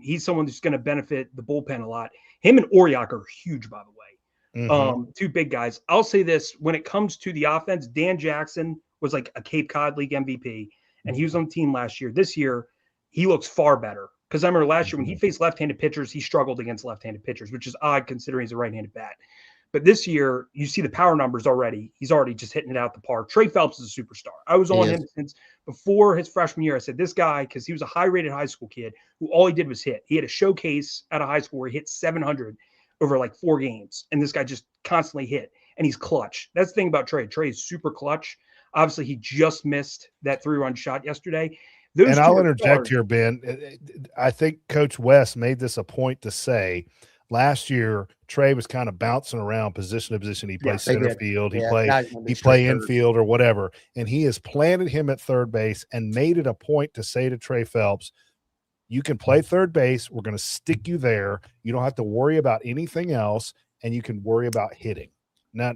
he's someone who's going to benefit the bullpen a lot. Him and Oriak are huge, by the way. 2 big guys. I'll say this. When it comes to the offense, Dan Jackson was like a Cape Cod League MVP, and he was on the team last year. This year, he looks far better. Because I remember last year when he faced left-handed pitchers, he struggled against left-handed pitchers, which is odd considering he's a right-handed bat. But this year, you see the power numbers already. He's already just hitting it out the park. Trey Phelps is a superstar. I was on him since before his freshman year. I said, this guy, because he was a high-rated high school kid who all he did was hit. He had a showcase out of high school where he hit 700 over like 4 games. And this guy just constantly hit. And he's clutch. That's the thing about Trey. Trey is super clutch. Obviously, he just missed that 3-run shot yesterday. I'll interject here, Ben. I think Coach West made this a point to say, last year, Trey was kind of bouncing around position to position. He played center field. He played infield or whatever. And he has planted him at third base and made it a point to say to Trey Phelps, you can play third base. We're going to stick you there. You don't have to worry about anything else, and you can worry about hitting. Now,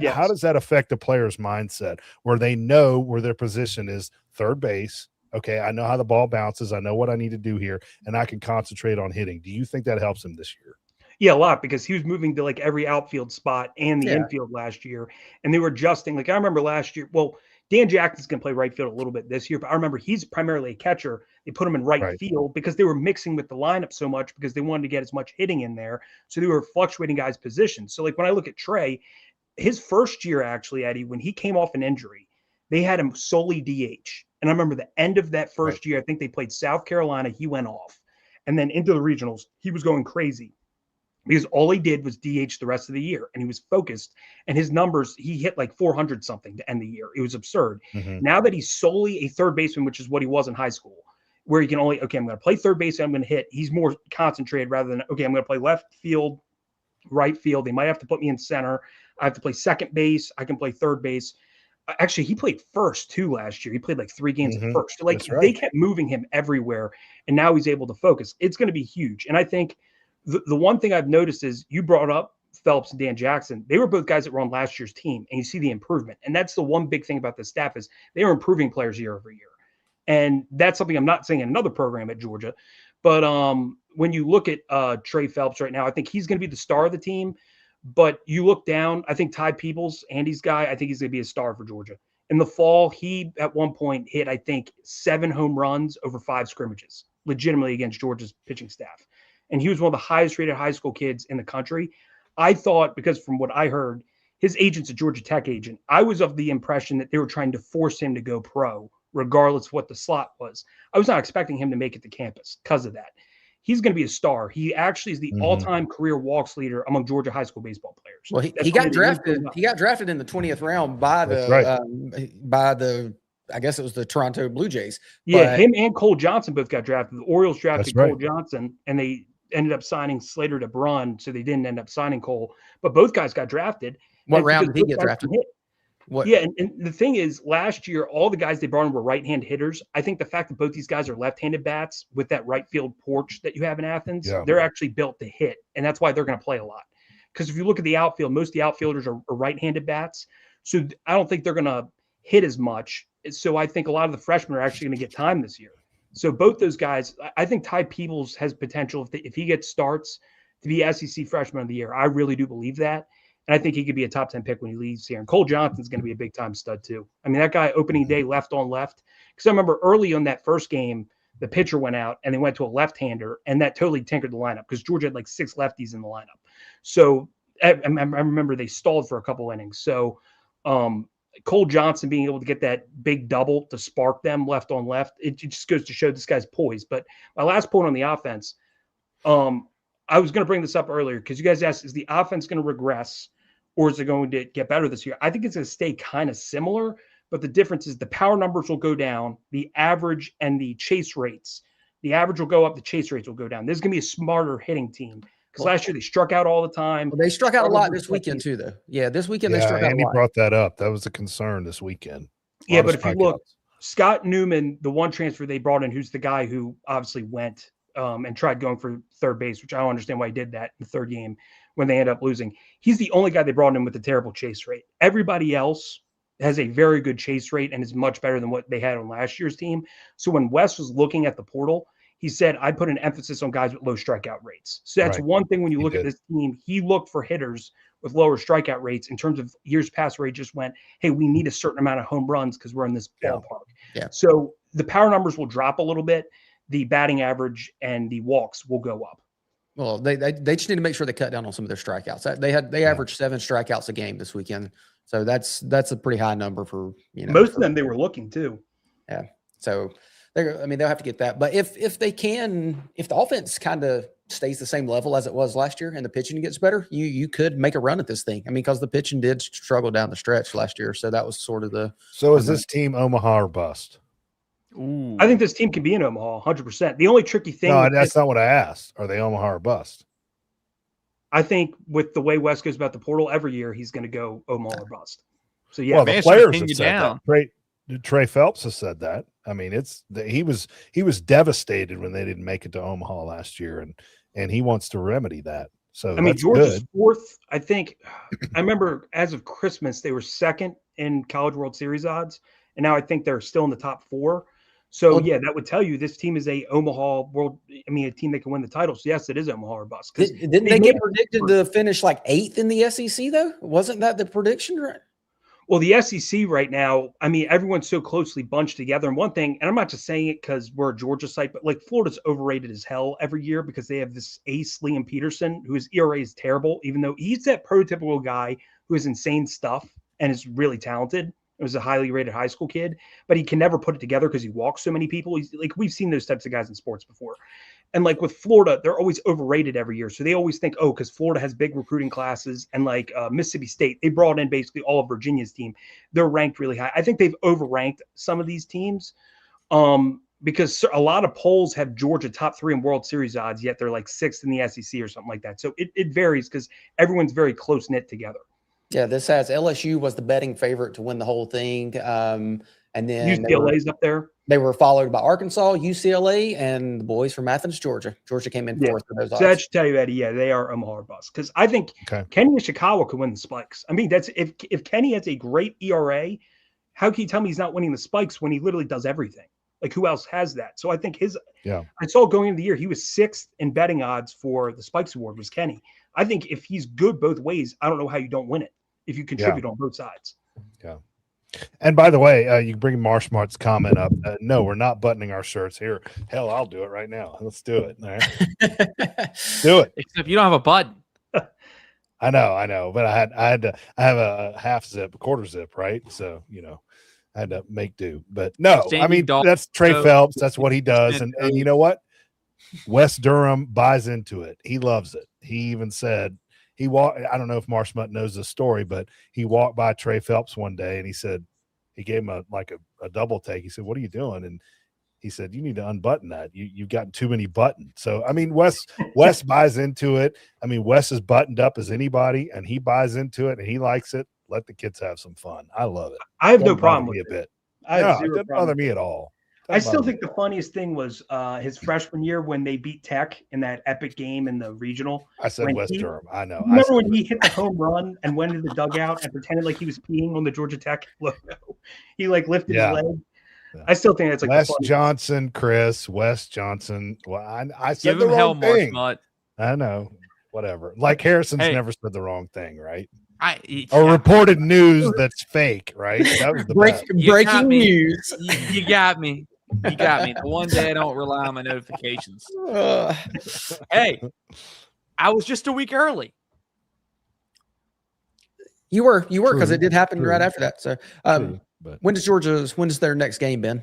how does that affect the player's mindset where they know where their position is third base? Okay, I know how the ball bounces. I know what I need to do here, and I can concentrate on hitting. Do you think that helps him this year? Yeah, a lot, because he was moving to like every outfield spot and the infield last year, and they were adjusting. Like I remember last year, well, Dan Jackson's going to play right field a little bit this year, but I remember he's primarily a catcher. They put him in right field because they were mixing with the lineup so much because they wanted to get as much hitting in there. So they were fluctuating guys' positions. So like when I look at Trey, his first year actually, Eddie, when he came off an injury, they had him solely DH. And I remember the end of that first year, I think they played South Carolina. He went off. And then into the regionals, he was going crazy. because all he did was DH the rest of the year, and he was focused, and his numbers, he hit like 400 something to end the year. It was absurd. Mhm. Now that he's solely a third baseman, which is what he was in high school, where he can only, okay, I'm going to play third base and I'm going to hit. He's more concentrated rather than, okay, I'm going to play left field, right field. They might have to put me in center. I have to play second base. I can play third base. Actually, he played first too last year. He played like 3 games at first. Like That's right. they kept moving him everywhere, and now he's able to focus. It's going to be huge. And I think the one thing I've noticed is you brought up Phelps and Dan Jackson. They were both guys that were on last year's team, and you see the improvement. And that's the one big thing about the staff is they are improving players year over year. And that's something I'm not saying in another program at Georgia. But when you look at Trey Phelps right now, I think he's going to be the star of the team. But you look down, I think Ty Peebles, Andy's guy, I think he's going to be a star for Georgia. In the fall, he at one point hit, I think, 7 home runs over 5 scrimmages, legitimately against Georgia's pitching staff. And he was one of the highest rated high school kids in the country. I thought, because from what I heard, his agent's a Georgia Tech agent. I was of the impression that they were trying to force him to go pro, regardless of what the slot was. I was not expecting him to make it to campus because of that. He's going to be a star. He actually is the all-time career walks leader among Georgia high school baseball players. Well, he got drafted. He got drafted in the 20th round by the I guess it was the Toronto Blue Jays. Yeah, but him and Cole Johnson both got drafted. The Orioles drafted right. Cole Johnson, and they ended up signing Slater to Brun, so they didn't end up signing Cole. But both guys got drafted. What round did he get drafted? What? Yeah, and the thing is, last year, all the guys they brought in were right-hand hitters. I think the fact that both these guys are left-handed bats with that right field porch that you have in Athens, they're actually built to hit, and that's why they're going to play a lot. Because if you look at the outfield, most of the outfielders are right-handed bats, so I don't think they're going to hit as much. So I think a lot of the freshmen are actually going to get time this year. So both those guys, I think Ty Peebles has potential if he gets starts to be SEC Freshman of the Year. I really do believe that. And I think he could be a top 10 pick when he leaves here. And Cole Johnson's going to be a big-time stud, too. I mean, that guy opening day left on left. Because I remember early on that first game, the pitcher went out, and they went to a left-hander, and that totally tinkered the lineup because Georgia had like 6 lefties in the lineup. So I remember they stalled for a couple innings. So Cole Johnson being able to get that big double to spark them left on left, it just goes to show this guy's poised. But my last point on the offense, I was going to bring this up earlier because you guys asked, is the offense going to regress or is it going to get better this year? I think it's going to stay kind of similar, but the difference is the power numbers will go down, the average and the chase rates. The average will go up, the chase rates will go down. This is going to be a smarter hitting team because last year they struck out all the time. Well, they struck out a lot this weekend too, though. Yeah, this weekend they struck out a lot. Andy brought that up. That was a concern this weekend. Yeah, but if you look, Scott Newman, the one transfer they brought in, who's the guy who obviously went and tried going for third base, which I don't understand why he did that in the third game when they ended up losing. He's the only guy they brought in with a terrible chase rate. Everybody else has a very good chase rate and is much better than what they had on last year's team. So when Wes was looking at the portal, he said, I put an emphasis on guys with low strikeout rates. So that's one thing when you look at this team, he looked for hitters with lower strikeout rates in terms of years past where he just went, hey, we need a certain amount of home runs because we're in this ballpark. Yeah. So the power numbers will drop a little bit. The batting average and the walks will go up. Well, they just need to make sure they cut down on some of their strikeouts. They averaged 7 strikeouts a game this weekend, so that's a pretty high number for most of them. They were looking too. Yeah, so they'll have to get that. But if the offense kind of stays the same level as it was last year and the pitching gets better, you could make a run at this thing. I mean, because the pitching did struggle down the stretch last year, so that was sort of the. So is this team Omaha or bust? Ooh. I think this team can be in Omaha 100%. The only tricky thing. No, that's not what I asked. Are they Omaha or bust? I think with the way West goes about the portal every year, he's going to go Omaha or bust. So yeah, well, the players have said that. Trey Phelps has said that. I mean, he was devastated when they didn't make it to Omaha last year, and he wants to remedy that. So I mean, Georgia's fourth. I think I remember as of Christmas they were second in College World Series odds, and now I think they're still in the top 4. So, yeah, that would tell you this team is a team that can win the title. So, yes, it is Omaha or bust. Didn't they get predicted to finish like 8th in the SEC, though? Wasn't that the prediction, right? Well, the SEC right now, I mean, everyone's so closely bunched together. And one thing, and I'm not just saying it because we're a Georgia site, but like Florida's overrated as hell every year because they have this ace, Liam Peterson, whose ERA is terrible, even though he's that prototypical guy who has insane stuff and is really talented. It was a highly rated high school kid, but he can never put it together because he walks so many people. He's like, we've seen those types of guys in sports before. And like with Florida, they're always overrated every year. So they always think, oh, because Florida has big recruiting classes, and like Mississippi State, they brought in basically all of Virginia's team. They're ranked really high. I think they've overranked some of these teams because a lot of polls have Georgia top 3 in World Series odds, yet they're like 6th in the SEC or something like that. So it varies because everyone's very close knit together. Yeah, this has LSU was the betting favorite to win the whole thing. And then UCLA's up there. They were followed by Arkansas, UCLA, and the boys from Athens, Georgia. Georgia came in fourth for those odds. So that should tell you, Eddie, yeah, they are Omaha bust. Because I think Kenny and Chicago could win the Spikes. I mean, that's if Kenny has a great ERA, how can you tell me he's not winning the Spikes when he literally does everything? Like, who else has that? So I think I saw going into the year, he was 6th in betting odds for the Spikes Award was Kenny. I think if he's good both ways, I don't know how you don't win it if you contribute on both sides. Yeah. And by the way, you bring Marshmart's comment up. No, we're not buttoning our shirts here. Hell, I'll do it right now. Let's do it. All right. Do it. Except you don't have a button. I know, but I have a half zip, a quarter zip, right? So I had to make do. But no, I mean that's Trey Phelps. That's what he does, and you know what? Wes Durham buys into it. He loves it. He even said. I don't know if Marshmutt knows this story, but he walked by Trey Phelps one day and he said, he gave him a double take. He said, "What are you doing?" And he said, "You need to unbutton that. You've gotten too many buttons." So, I mean, Wes buys into it. I mean, Wes is buttoned up as anybody and he buys into it and he likes it. Let the kids have some fun. I love it. I have no problem with it. A bit. I have it doesn't bother me at all. I still think the funniest thing was his freshman year when they beat Tech in that epic game in the regional. I said Wes Durham. I know. Remember when he hit the home run and went into the dugout and pretended like he was peeing on the Georgia Tech logo? He like lifted his leg. Yeah. I still think that's like Wes Johnson. Well, I said the wrong thing. Marshmutt. I know. Whatever. Like Harrison's never said the wrong thing, right? Or reported news that's fake, right? That was the breaking news. You got me. You got me. The one day I don't rely on my notifications. Hey, I was just a week early. You were because it did happen right after that. So, when does their next game, Ben?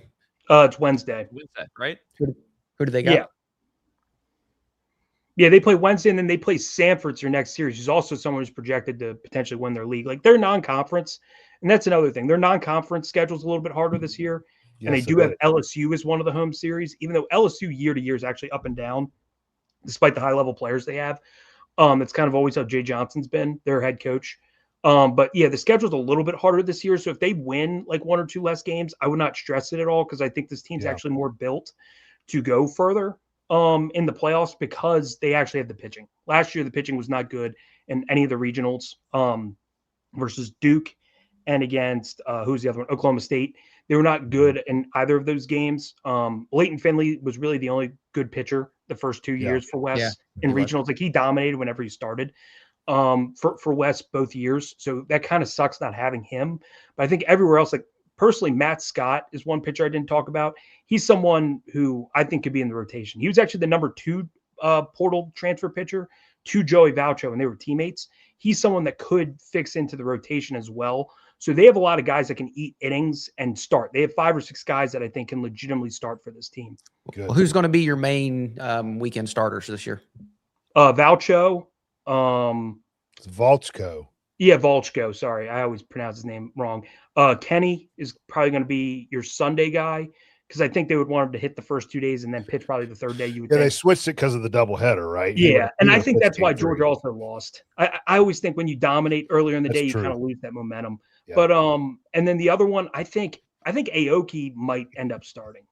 It's Wednesday. Wednesday, right? Who do they got? Yeah, they play Wednesday, and then they play Sanford's their next series, who's also someone who's projected to potentially win their league. Like, they're non-conference, and that's another thing. Their non-conference schedule's a little bit harder this year, and they do have LSU as one of the home series, even though LSU year to year is actually up and down, despite the high-level players they have. It's kind of always how Jay Johnson's been, their head coach. But, yeah, the schedule's a little bit harder this year, so if they win, like, 1 or 2 less games, I would not stress it at all because I think this team's actually more built to go further. In the playoffs because they actually had the pitching. Last year, the pitching was not good in any of the regionals versus Duke and against who's the other one? Oklahoma State. They were not good in either of those games. Leighton Finley was really the only good pitcher the first 2 years for Wes in regionals. Like he dominated whenever he started for Wes both years. So that kind of sucks not having him. But I think everywhere else, like personally, Matt Scott is one pitcher I didn't talk about. He's someone who I think could be in the rotation. He was actually the number 2 portal transfer pitcher to Joey Vaucho, and they were teammates. He's someone that could fix into the rotation as well. So they have a lot of guys that can eat innings and start. They have 5 or 6 guys that I think can legitimately start for this team. Good. Well, who's going to be your main weekend starters this year? Vaucho. It's Volchko. Yeah, Volchko. Sorry, I always pronounce his name wrong. Kenny is probably going to be your Sunday guy because I think they would want him to hit the first 2 days and then pitch probably the third day. You would. They switched it because of the doubleheader, right? Yeah, and I think that's why Georgia also lost. I always think when you dominate earlier in the day, you kind of lose that momentum. Yeah. But and then the other one, I think Aoki might end up starting.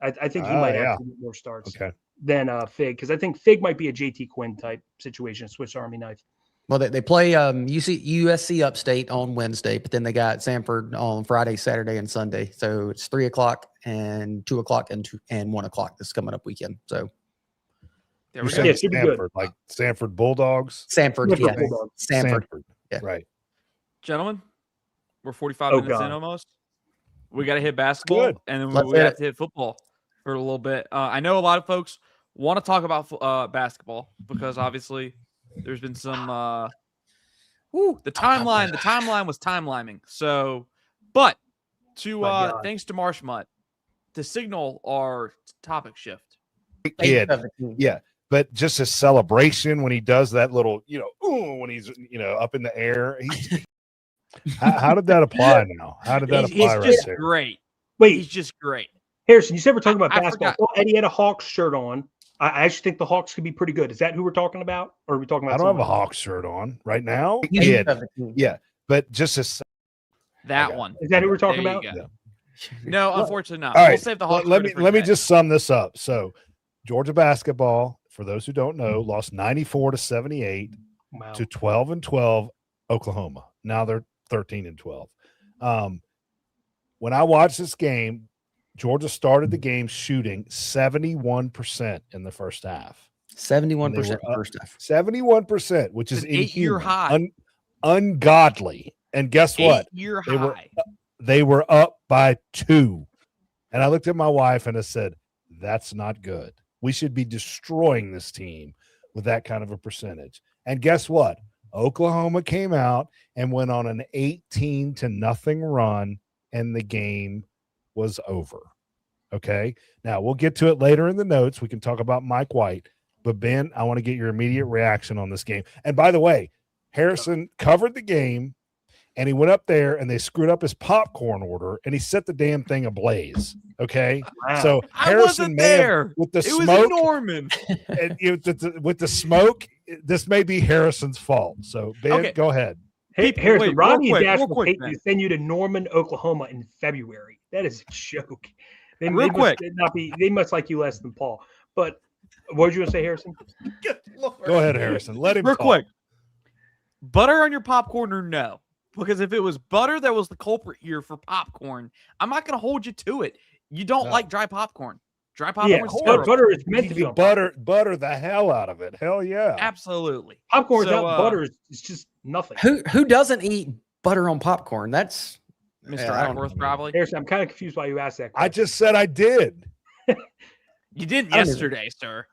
I think he might have more starts than Fig because I think Fig might be a JT Quinn type situation, a Swiss Army knife. Well, they play USC Upstate on Wednesday, but then they got Sanford on Friday, Saturday, and Sunday. So it's 3 o'clock and 2 o'clock and 1 o'clock this coming up weekend. So there we go. Sanford, like Sanford Bulldogs. Sanford. Yeah, right. Gentlemen, we're 45 minutes in almost. We got to hit basketball, and then we have to hit football for a little bit. I know a lot of folks want to talk about basketball because obviously – there's been some the timeline was time-liming. So, but to thanks to Marshmutt to signal our topic shift, kid. Yeah. But just his celebration when he does that little, when he's, up in the air. How did that apply now? How did that apply right there? Great. Wait, he's just great. Harrison, you said we're talking about basketball. Well, Eddie had a Hawks shirt on. I actually think the Hawks could be pretty good. Is that who we're talking about? Or are we talking about I don't have a Hawks shirt on right now. Yeah. But just that one. Is that who we're talking about? Yeah. No, unfortunately not. All right. We'll save the Hawks. Let me just sum this up. So Georgia basketball, for those who don't know, lost 94-78 to 12-12 Oklahoma. Now they're 13-12. When I watched this game, Georgia started the game shooting 71% in the first half. 71% first half. 71%, which is an 8-year high. Ungodly. And guess what? 8-year high. They were up by 2. And I looked at my wife and I said, that's not good. We should be destroying this team with that kind of a percentage. And guess what? Oklahoma came out and went on an 18-0 run, and the game was over. Okay. Now we'll get to it later in the notes. We can talk about Mike White, but Ben, I want to get your immediate reaction on this game. And by the way, Harrison covered the game and he went up there and they screwed up his popcorn order and he set the damn thing ablaze. Okay. Wow. So Harrison with the it smoke, was Norman. and with the smoke, this may be Harrison's fault. So Ben, go ahead. Hey, Harrison, Rodney and Dash will send you to Norman, Oklahoma in February. That is a joke. They must like you less than Paul. But what did you want to say, Harrison? Go ahead, Harrison. Let him real talk. quick. Butter on your popcorn or no? Because if it was butter that was the culprit here for popcorn, I'm not going to hold you to it. You don't like dry popcorn. Dry popcorn is terrible. Butter is meant to be on butter the hell out of it. Hell yeah. Absolutely. Popcorn without butter is just nothing. Who doesn't eat butter on popcorn? That's Mr. Acworth, probably. Harrison, I'm kind of confused why you asked that question. I just said I did. You did yesterday, sir.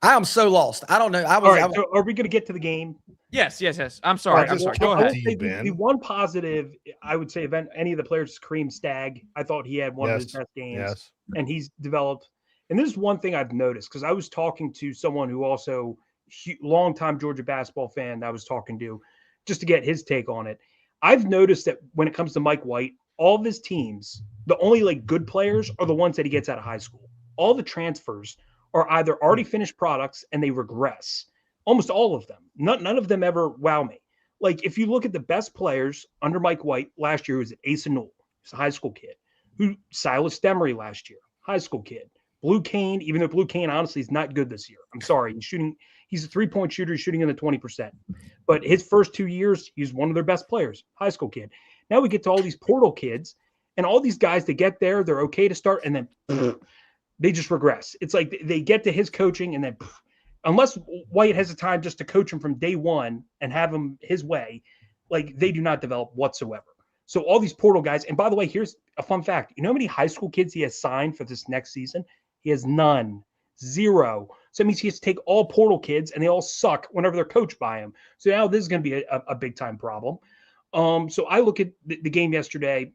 I am so lost. I don't know. So are we going to get to the game? Yes. I'm sorry. I'm sorry. Go ahead. The one positive, I would say, event any of the players, Kareem Stagg, I thought he had one of his best games, and he's developed. And this is one thing I've noticed because I was talking to someone who also longtime Georgia basketball fan that I was talking to just to get his take on it. I've noticed that when it comes to Mike White, all of his teams, the only good players are the ones that he gets out of high school. All the transfers are either already finished products and they regress. Almost all of them. None of them ever wow me. Like if you look at the best players under Mike White last year, was Asa Newell, he's a high school kid. Silas Demery last year, high school kid. Blue Kane, even though Blue Kane honestly is not good this year. I'm sorry. He's a 3-point shooter. He's shooting in the 20%. But his first 2 years, he's one of their best players, high school kid. Now we get to all these portal kids and all these guys that get there, they're okay to start, and then they just regress. It's like they get to his coaching and then unless White has the time just to coach him from day one and have him his way, they do not develop whatsoever. So all these portal guys, and by the way, here's a fun fact. You know how many high school kids he has signed for this next season? He has none. 0. So that means he has to take all portal kids and they all suck whenever they're coached by him. So now this is going to be a big time problem. So I look at the game yesterday.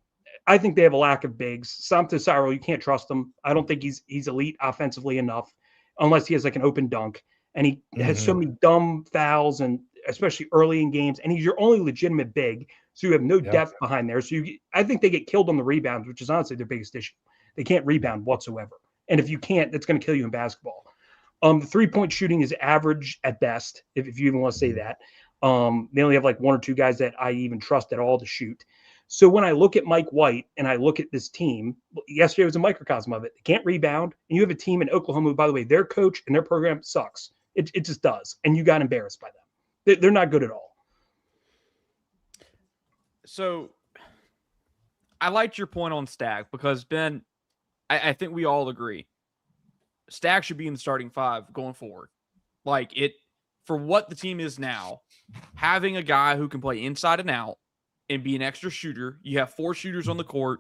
I think they have a lack of bigs. Samto Cyril, you can't trust him. I don't think he's elite offensively enough unless he has an open dunk. And he has so many dumb fouls, and especially early in games. And he's your only legitimate big. So you have no depth behind there. So I think they get killed on the rebounds, which is honestly their biggest issue. They can't rebound whatsoever. And if you can't, that's going to kill you in basketball. The 3-point shooting is average at best, if you even want to say that. They only have 1 or 2 guys that I even trust at all to shoot. So when I look at Mike White and I look at this team, yesterday was a microcosm of it. They can't rebound. And you have a team in Oklahoma, by the way, their coach and their program sucks. It just does. And you got embarrassed by them. They're not good at all. So I liked your point on Stagg because, Ben, I think we all agree. Stagg should be in the starting 5 going forward. For what the team is now, having a guy who can play inside and out and be an extra shooter. You have 4 shooters on the court.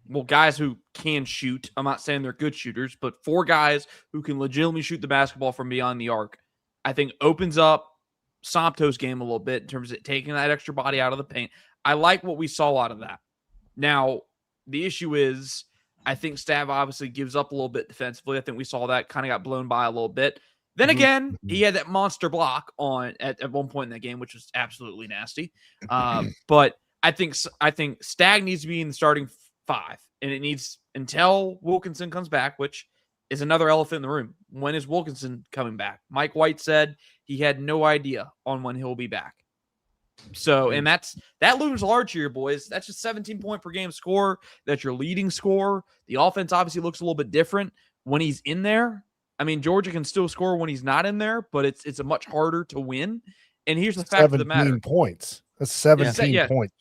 Well, guys who can shoot. I'm not saying they're good shooters, but 4 guys who can legitimately shoot the basketball from beyond the arc, I think opens up Samto's game a little bit in terms of taking that extra body out of the paint. I like what we saw out of that. Now, the issue is I think Stav obviously gives up a little bit defensively. I think we saw that kind of got blown by a little bit. Then again, he had that monster block on at one point in that game, which was absolutely nasty. But I think Stagg needs to be in the starting 5, and it needs until Wilkinson comes back, which is another elephant in the room. When is Wilkinson coming back? Mike White said he had no idea on when he'll be back. So, and that looms large here, boys. That's just 17 point per game score. That's your leading score. The offense obviously looks a little bit different when he's in there. I mean, Georgia can still score when he's not in there, but it's a much harder to win. And here's the fact of the matter: 17 points. That's 17 points.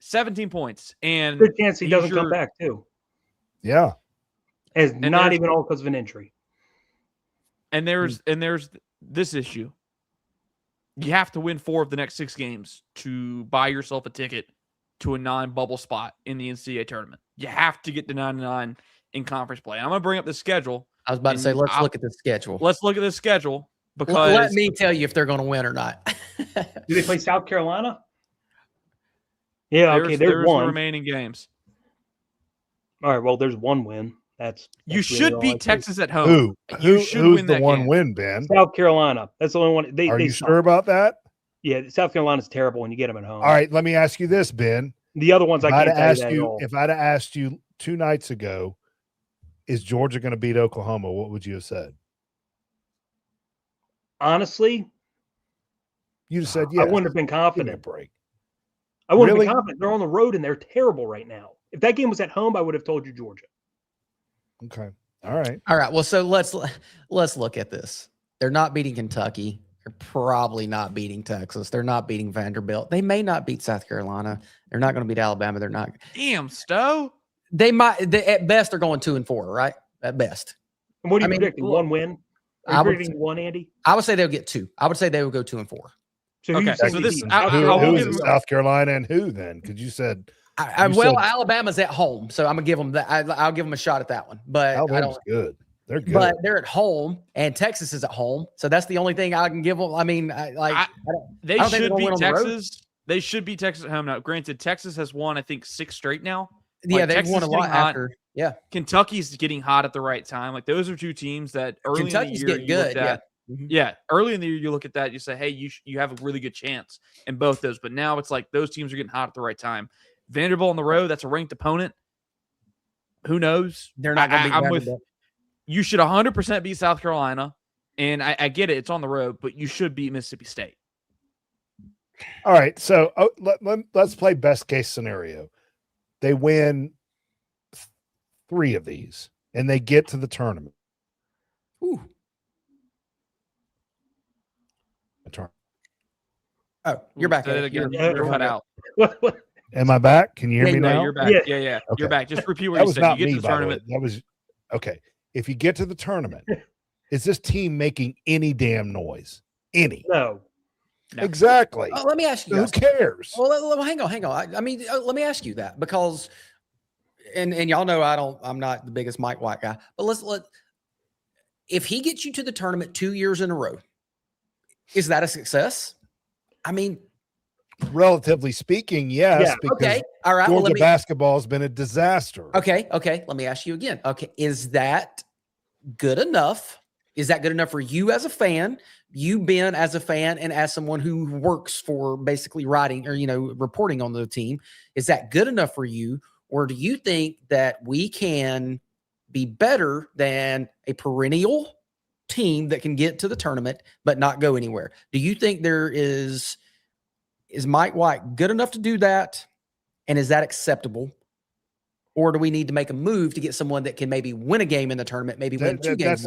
17 points, and good chance he doesn't come back too. Yeah, and not even all because of an injury. And there's this issue. You have to win 4 of the next 6 games to buy yourself a ticket to a non-bubble spot in the NCAA tournament. You have to get to 9-9 in conference play. I'm going to bring up the schedule. I was about to say, let's look at the schedule. Let's look at the schedule because let me tell you if they're going to win or not. Do they play South Carolina? Yeah, okay. There's one. The remaining games. All right. Well, there's one win. That's you should really beat Texas at home. Who's the one win, Ben? South Carolina. That's the only one. Are you sure about that? Yeah, South Carolina's terrible when you get them at home. All right, let me ask you this, Ben. The other ones I can't tell you at all. If I'd have asked you 2 nights ago, is Georgia going to beat Oklahoma? What would you have said? Honestly, you'd have said yes. I wouldn't have been confident. Give me a break. I wouldn't have been confident. They're on the road and they're terrible right now. If that game was at home, I would have told you Georgia. Okay. All right. Well, so let's look at this. They're not beating Kentucky. They're probably not beating Texas. They're not beating Vanderbilt. They may not beat South Carolina. They're not going to beat Alabama. They're not. Damn, Stowe. They might. At best, they're going 2-4, right? At best. And what are you predicting? One win? Are you predicting one, Andy? I would say they'll get 2. I would say they will go 2-4. So okay. So this who is South Carolina and who then? Because you said. Alabama's at home, so I'm gonna give them that. I'll give them a shot at that one. But Alabama's good. They're good. But they're at home, and Texas is at home, so that's the only thing I can give them. I mean, they should beat Texas. They should beat Texas at home now. Granted, Texas has won, I think, 6 straight now. Yeah, they've won a lot after. Yeah, Kentucky's getting hot at the right time. Like those are 2 teams that early Kentucky's in the year getting good. Yeah. Yeah, early in the year, you look at that, you say, hey, you have a really good chance in both those. But now it's like those teams are getting hot at the right time. Vanderbilt on the road, that's a ranked opponent. Who knows? They're not going to beat Vanderbilt. You should 100% beat South Carolina. And I get it. It's on the road, but you should beat Mississippi State. All right. So let's play best case scenario. They win 3 of these, and they get to the tournament. Ooh. Oh, you're back. You're cut out. Am I back? Can you hear me now? You're back. Yeah. Okay. You're back. Just repeat what you said. You get to the tournament. That was okay. If you get to the tournament, is this team making any damn noise? Any? No. Exactly. Let me ask you. Who cares? Well, hang on. I mean, let me ask you that because, and y'all know I'm not the biggest Mike White guy, but if he gets you to the tournament 2 years in a row, is that a success? I mean, relatively speaking, yes. Yeah. Okay. All right. Georgia basketball has been a disaster. Okay. Let me ask you again. Okay. Is that good enough? Is that good enough for you as a fan? You, Ben, as a fan and as someone who works for basically writing or, reporting on the team, is that good enough for you? Or do you think that we can be better than a perennial team that can get to the tournament but not go anywhere? Do you think there is Mike White good enough to do that, and is that acceptable, or do we need to make a move to get someone that can maybe win a game in the tournament, maybe win 2 games?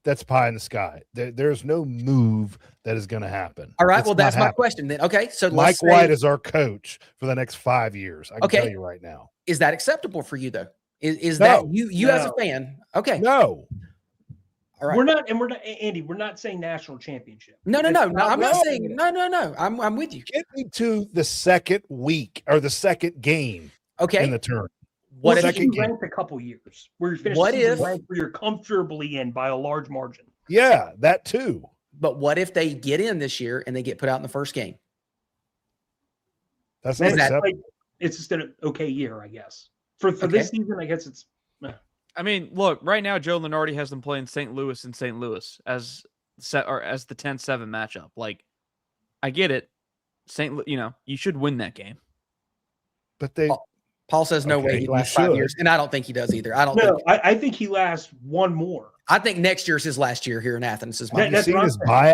That's pie in the sky. There's no move that is going to happen. All right, well, that's my question then. Okay, so Mike White is our coach for the next 5 years. I can tell you right now. Is that acceptable for you though? Is that you as a fan? Okay, no. All right. We're not, Andy. We're not saying national championship. No. I'm not saying no. I'm with you. Get me to the second week or the second game. Okay. In the tournament. What if you ranked a couple years? Where you finish where you're comfortably in by a large margin? Yeah, that too. But what if they get in this year and they get put out in the first game? That's not acceptable. It's just an okay year, I guess. For this season, I guess it's. I mean, look, right now Joe Lunardi has them playing St. Louis and St. Louis as the 10-7 matchup. Like, I get it. You should win that game. But Paul says no way he lasts 5 years, and I don't think he does either. I think he lasts one more. I think next year's his last year here in Athens. Have you seen his buyout?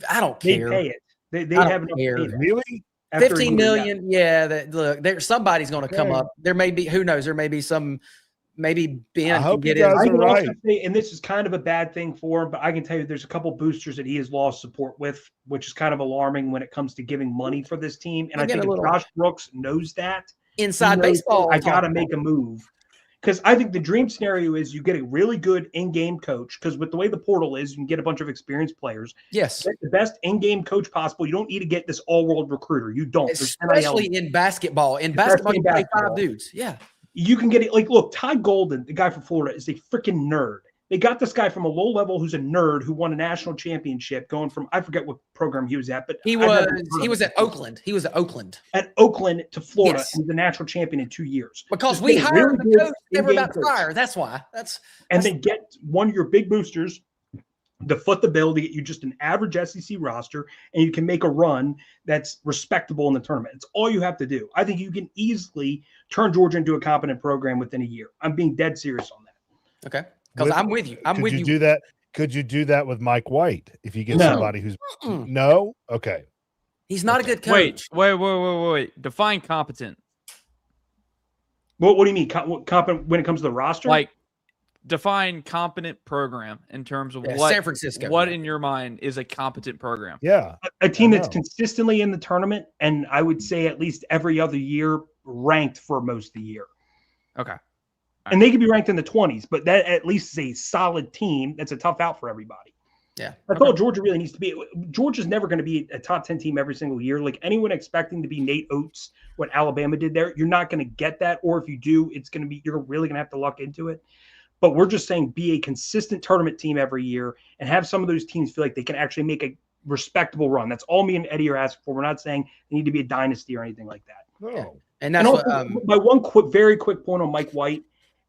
I don't care. They pay it. They have enough care. Really? 15 million. Yeah. Look, somebody's going to come up. There may be, who knows? There may be some. Maybe Ben can get in. I can also say, and this is kind of a bad thing for him, but I can tell you there's a couple boosters that he has lost support with, which is kind of alarming when it comes to giving money for this team. And I think if Josh Brooks knows that inside baseball, I got to make a move. Because I think the dream scenario is you get a really good in-game coach. Because with the way the portal is, you can get a bunch of experienced players. Yes. Get the best in-game coach possible. You don't need to get this all-world recruiter. You don't. Especially in basketball. In basketball, you play 5 dudes. Yeah. You can get it. Like, look, Ty Golden, the guy from Florida, is a freaking nerd. They got this guy from a low level who's a nerd who won a national championship going from, I forget what program he was at, but he was at Oakland. He was at Oakland. At Oakland to Florida, and he's the national champion in 2 years. Because we hired the coach they were about to fire. That's why. Then get one of your big boosters to foot the bill to get you just an average SEC roster, and you can make a run that's respectable in the tournament. It's all you have to do. I think you can easily turn Georgia into a competent program within a year. I'm being dead serious on that. Okay. Because I'm with you. Could you do that? Could you do that with Mike White if you get somebody who's no? Okay. He's not a good coach. Wait. Define competent. What do you mean? Competent when it comes to the roster? Like, define competent program in terms of what San Francisco. What in your mind is a competent program? Yeah. A team that's consistently in the tournament, and I would say at least every other year ranked for most of the year. Okay. And they could be ranked in the 20s, but that at least is a solid team. That's a tough out for everybody. Yeah. That's all Georgia really needs to be. Georgia's never going to be a top 10 team every single year. Like anyone expecting to be Nate Oates, what Alabama did there, you're not going to get that. Or if you do, you're really going to have to luck into it. But we're just saying be a consistent tournament team every year and have some of those teams feel like they can actually make a respectable run. That's all me and Eddie are asking for. We're not saying they need to be a dynasty or anything like that. No. Yeah. And that's my one very quick point on Mike White.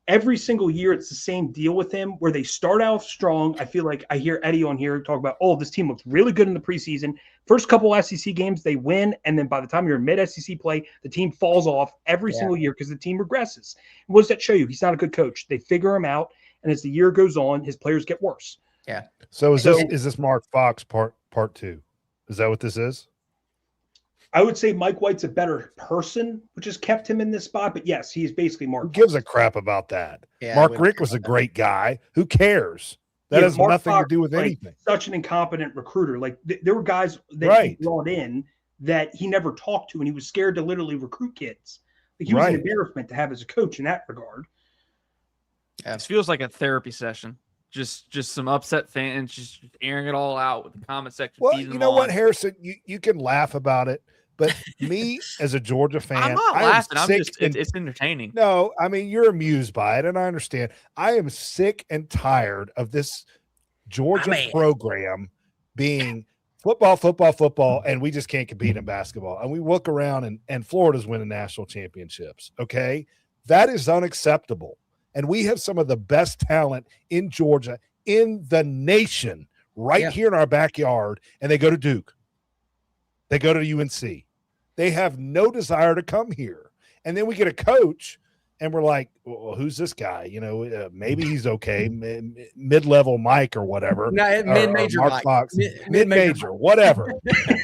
Every single year, it's the same deal with him where they start off strong. I feel like I hear Eddie on here talk about, this team looks really good in the preseason. First couple SEC games, they win. And then by the time you're in mid-SEC play, the team falls off every single year because the team regresses. What does that show you? He's not a good coach. They figure him out. And as the year goes on, his players get worse. Yeah. So is this Mark Fox part 2? Is that what this is? I would say Mike White's a better person, which has kept him in this spot. But yes, he's basically Mark. Who gives a crap about that? Yeah, Mark Richt was a great guy. Who cares? That has nothing to do with anything. Such an incompetent recruiter. Like there were guys that he brought in that he never talked to, and he was scared to literally recruit kids. Like he was an embarrassment to have as a coach in that regard. Yeah. This feels like a therapy session. Just some upset fans just airing it all out with the comment section. Well, you know what, Harrison? You can laugh about it. But me, as a Georgia fan, I'm not laughing. It's entertaining. No, I mean, you're amused by it, and I understand. I am sick and tired of this Georgia program being football, and we just can't compete in basketball. And we look around, and Florida's winning national championships, okay? That is unacceptable. And we have some of the best talent in Georgia, in the nation, here in our backyard, and they go to Duke. They go to UNC. They have no desire to come here. And then we get a coach, and we're like, well, who's this guy? Maybe he's okay, mid-level Mike or whatever. No, mid-major Mark Mike. Fox, mid-major, whatever.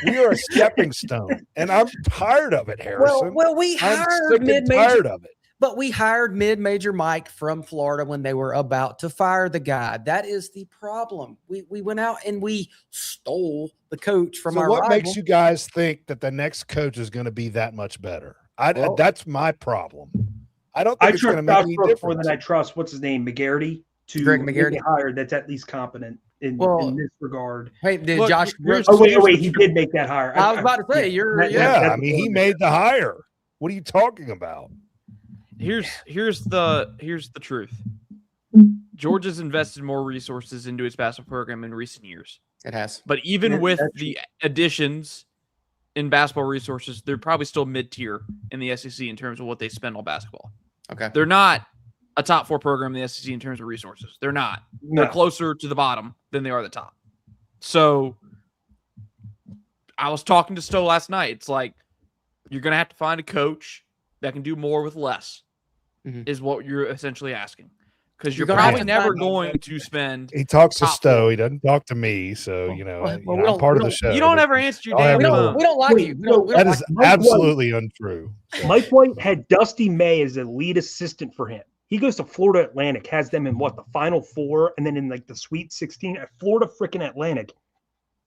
We are a stepping stone, and I'm tired of it, Harrison. Well, we hired mid-major. Tired of it. But we hired mid-major Mike from Florida when they were about to fire the guy. That is the problem. We went out and we stole the coach from our rival. What makes you guys think that the next coach is going to be that much better? That's my problem. I don't think it's going to make any difference. More than I trust, what's his name, McGarity, Greg McGarity, hired that's at least competent in this regard. Hey, did Josh? Wait, he did make that hire. I was about to say, I mean, he made the hire. What are you talking about? Here's the truth. Georgia's invested more resources into its basketball program in recent years. It has. But even with the additions in basketball resources, they're probably still mid-tier in the SEC in terms of what they spend on basketball. Okay. They're not a top 4 program in the SEC in terms of resources. They're not. No. They're closer to the bottom than they are the top. So I was talking to Stowe last night. It's like you're going to have to find a coach that can do more with less, is what you're essentially asking. Because you're probably never going to spend. He talks to Stowe. 4. He doesn't talk to me. So, well, I'm part of the show. You don't ever answer your damn phone. We don't like you. That is absolutely untrue. So. Mike White had Dusty May as a lead assistant for him. He goes to Florida Atlantic, has them in the Final Four, and then in like the Sweet 16 at Florida freaking Atlantic.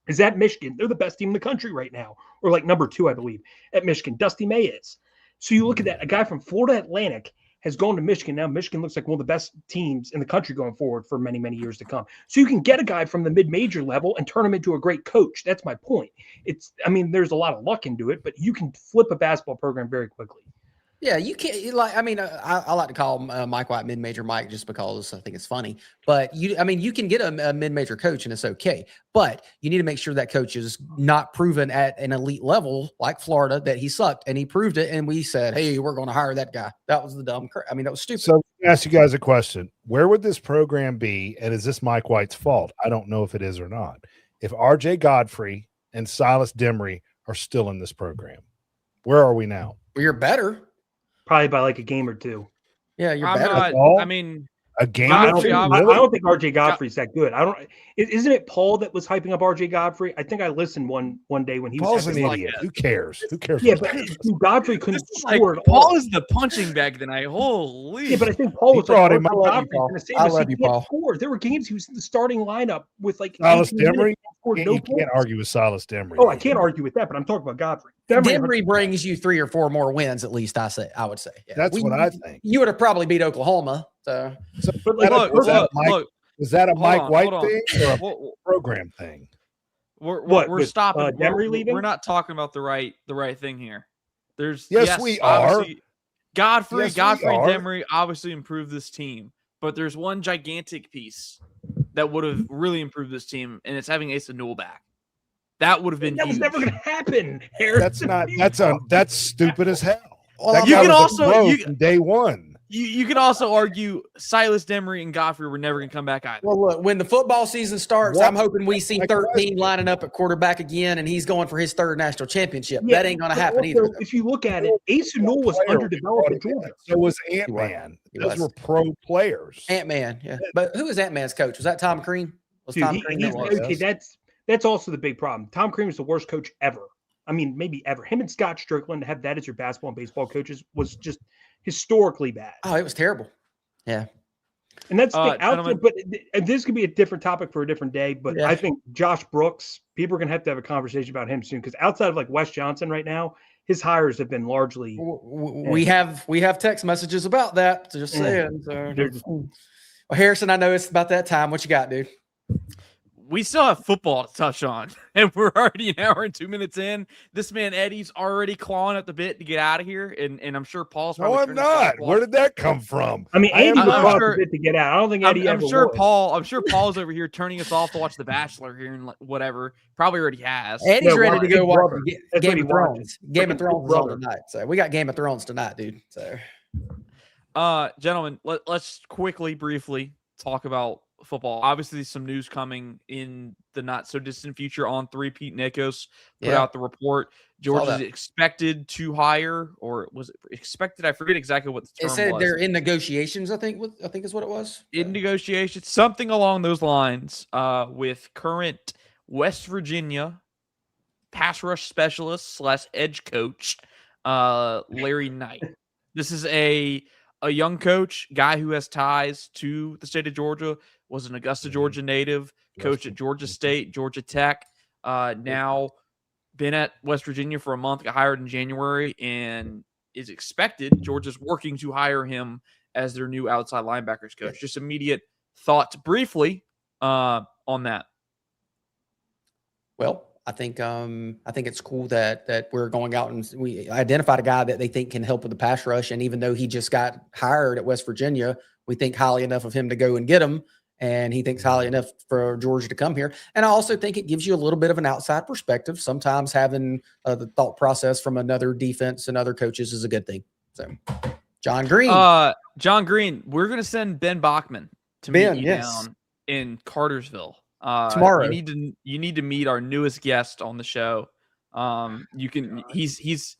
Is at Michigan. They're the best team in the country right now, or like number 2, I believe, at Michigan. Dusty May is. So you look at that. A guy from Florida Atlantic has gone to Michigan. Now Michigan looks like one of the best teams in the country going forward for many, many years to come. So you can get a guy from the mid-major level and turn him into a great coach. That's my point. There's a lot of luck into it, but you can flip a basketball program very quickly. Yeah, you can't. I like to call Mike White mid-major Mike just because I think it's funny. But you can get a mid-major coach and it's okay. But you need to make sure that coach is not proven at an elite level like Florida that he sucked, and he proved it. And we said, hey, we're going to hire that guy. That was the dumb. That was stupid. So let me ask you guys a question: where would this program be, and is this Mike White's fault? I don't know if it is or not. If R.J. Godfrey and Silas Demery are still in this program, where are we now? Well, you're better. Probably by like a game or 2. Yeah, you're I'm better. not, a game. I or 2? don't think RJ Godfrey's that good. Isn't it Paul that was hyping up RJ Godfrey? I think I listened one day when he Paul's was an idiot. Who cares? Who cares? Yeah, but Godfrey couldn't score. Paul is the punching bag tonight. Holy. Yeah, but I think Paul was brought like, him up. I love you, Paul. Score. There were games he was in the starting lineup with like Silas Demery. You can't argue with Silas Demery. Oh, I can't argue with that, but I'm talking about Godfrey. Demery brings you 3 or 4 more wins, at least. I would say. Yeah. That's what I think. You would have probably beat Oklahoma. So but is that a Mike White thing or a program thing? We're stopping. Demery leaving? We're not talking about the right thing here. Yes, we are. Godfrey and Demery obviously improved this team, but there's one gigantic piece that would have really improved this team, and it's having Asa Newell back. That would have been that was huge. never going to happen. Harrison. That's stupid as hell. Well, you can also day one. You can also argue Silas Demery and Godfrey were never going to come back either. Well, look, when the football season starts, I'm hoping we see 13 lining up at quarterback again, and he's going for his 3rd national championship. Yeah, that ain't going to happen either. If you look at it, Asa Newell was underdeveloped in Georgia. So was Ant-Man. Those were pro players. Ant-Man, yeah. But who was Ant-Man's coach? Was that Tom Crean? That's also the big problem. Tom Crean was the worst coach ever. I mean, maybe ever. Him and Scott Strickland, to have that as your basketball and baseball coaches was just historically bad. Oh, it was terrible. Yeah. And that's the outfit, but this could be a different topic for a different day. But I think Josh Brooks, people are going to have a conversation about him soon, because outside of like Wes Johnson right now, his hires have been largely. We have text messages about that. So just saying. Well, Harrison, I know it's about that time. What you got, dude? We still have football to touch on, and we're already an hour and 2 minutes in. This man Eddie's already clawing at the bit to get out of here, and I'm sure Paul's. No, I'm not. Where did that come from? I mean, Andy was clawing at the bit to get out. I don't think Eddie. I'm sure Paul's over here turning us off to watch The Bachelor here and whatever. Probably already has. Eddie's ready to go watch Game of Thrones. Game of Thrones is on tonight, so we got Game of Thrones tonight, dude. So, gentlemen, let's briefly talk about football. Obviously, some news coming in the not so distant future on 3 Pete Nikos put out the report. Georgia's expected to hire, or was it expected? I forget exactly what the term was. It said they're in negotiations, I think is what it was. In negotiations, something along those lines, with current West Virginia pass rush specialist / edge coach, Larry Knight. This is a young coach, guy who has ties to the state of Georgia, was an Augusta, Georgia native, coached at Georgia State, Georgia Tech, now been at West Virginia for a month, got hired in January, and is expected, Georgia's working to hire him as their new outside linebackers coach. Just immediate thoughts briefly on that. Well, I think it's cool that we're going out and we identified a guy that they think can help with the pass rush. And even though he just got hired at West Virginia, we think highly enough of him to go and get him. And he thinks highly enough for Georgia to come here. And I also think it gives you a little bit of an outside perspective. Sometimes having the thought process from another defense and other coaches is a good thing. So John Green. John Green, we're gonna send Ben Bachman to meet you down in Cartersville tomorrow. You need to meet our newest guest on the show. He's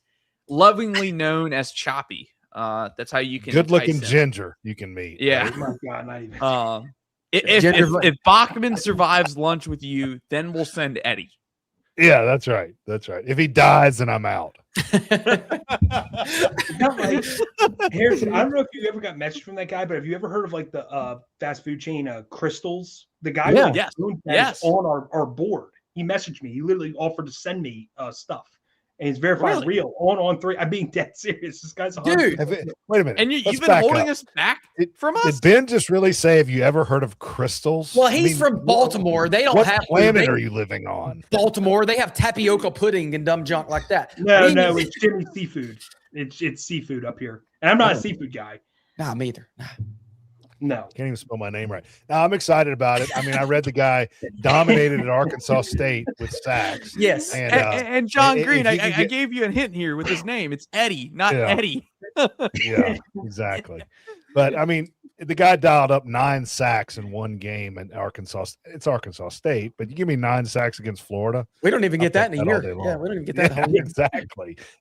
lovingly known as Choppy. That's how you can. Good looking ginger you can meet. Yeah. Right? Oh my God, not even. If Bachman survives lunch with you, then we'll send Eddie. Yeah, that's right. That's right. If he dies, then I'm out. Harrison, I don't know if you ever got message from that guy, but have you ever heard of like the fast food chain Crystals? The guy yes. on our board. He messaged me. He literally offered to send me stuff. And he's verified real on 3. I'm being dead serious. This guy's dude. Wait a minute. And you've been holding us back from us. Did Ben just really say, "Have you ever heard of Crystals"? Well, he's from Baltimore. They don't what have. What planet are you living on? Baltimore. They have tapioca pudding and dumb junk like that. No, it's Jimmy Seafood. It's seafood up here, and I'm not a seafood guy. Nah, me either. No, can't even spell my name right. Now I'm excited about it. I mean, I read the guy dominated at Arkansas State with sacks. Yes, and John Green. I gave you a hint here with his name. It's Eddie, not Eddie. Yeah, exactly. But I mean, the guy dialed up 9 sacks in one game in Arkansas. It's Arkansas State, but you give me 9 sacks against Florida. We don't even get that in a year. Yeah, we don't even get that. Yeah,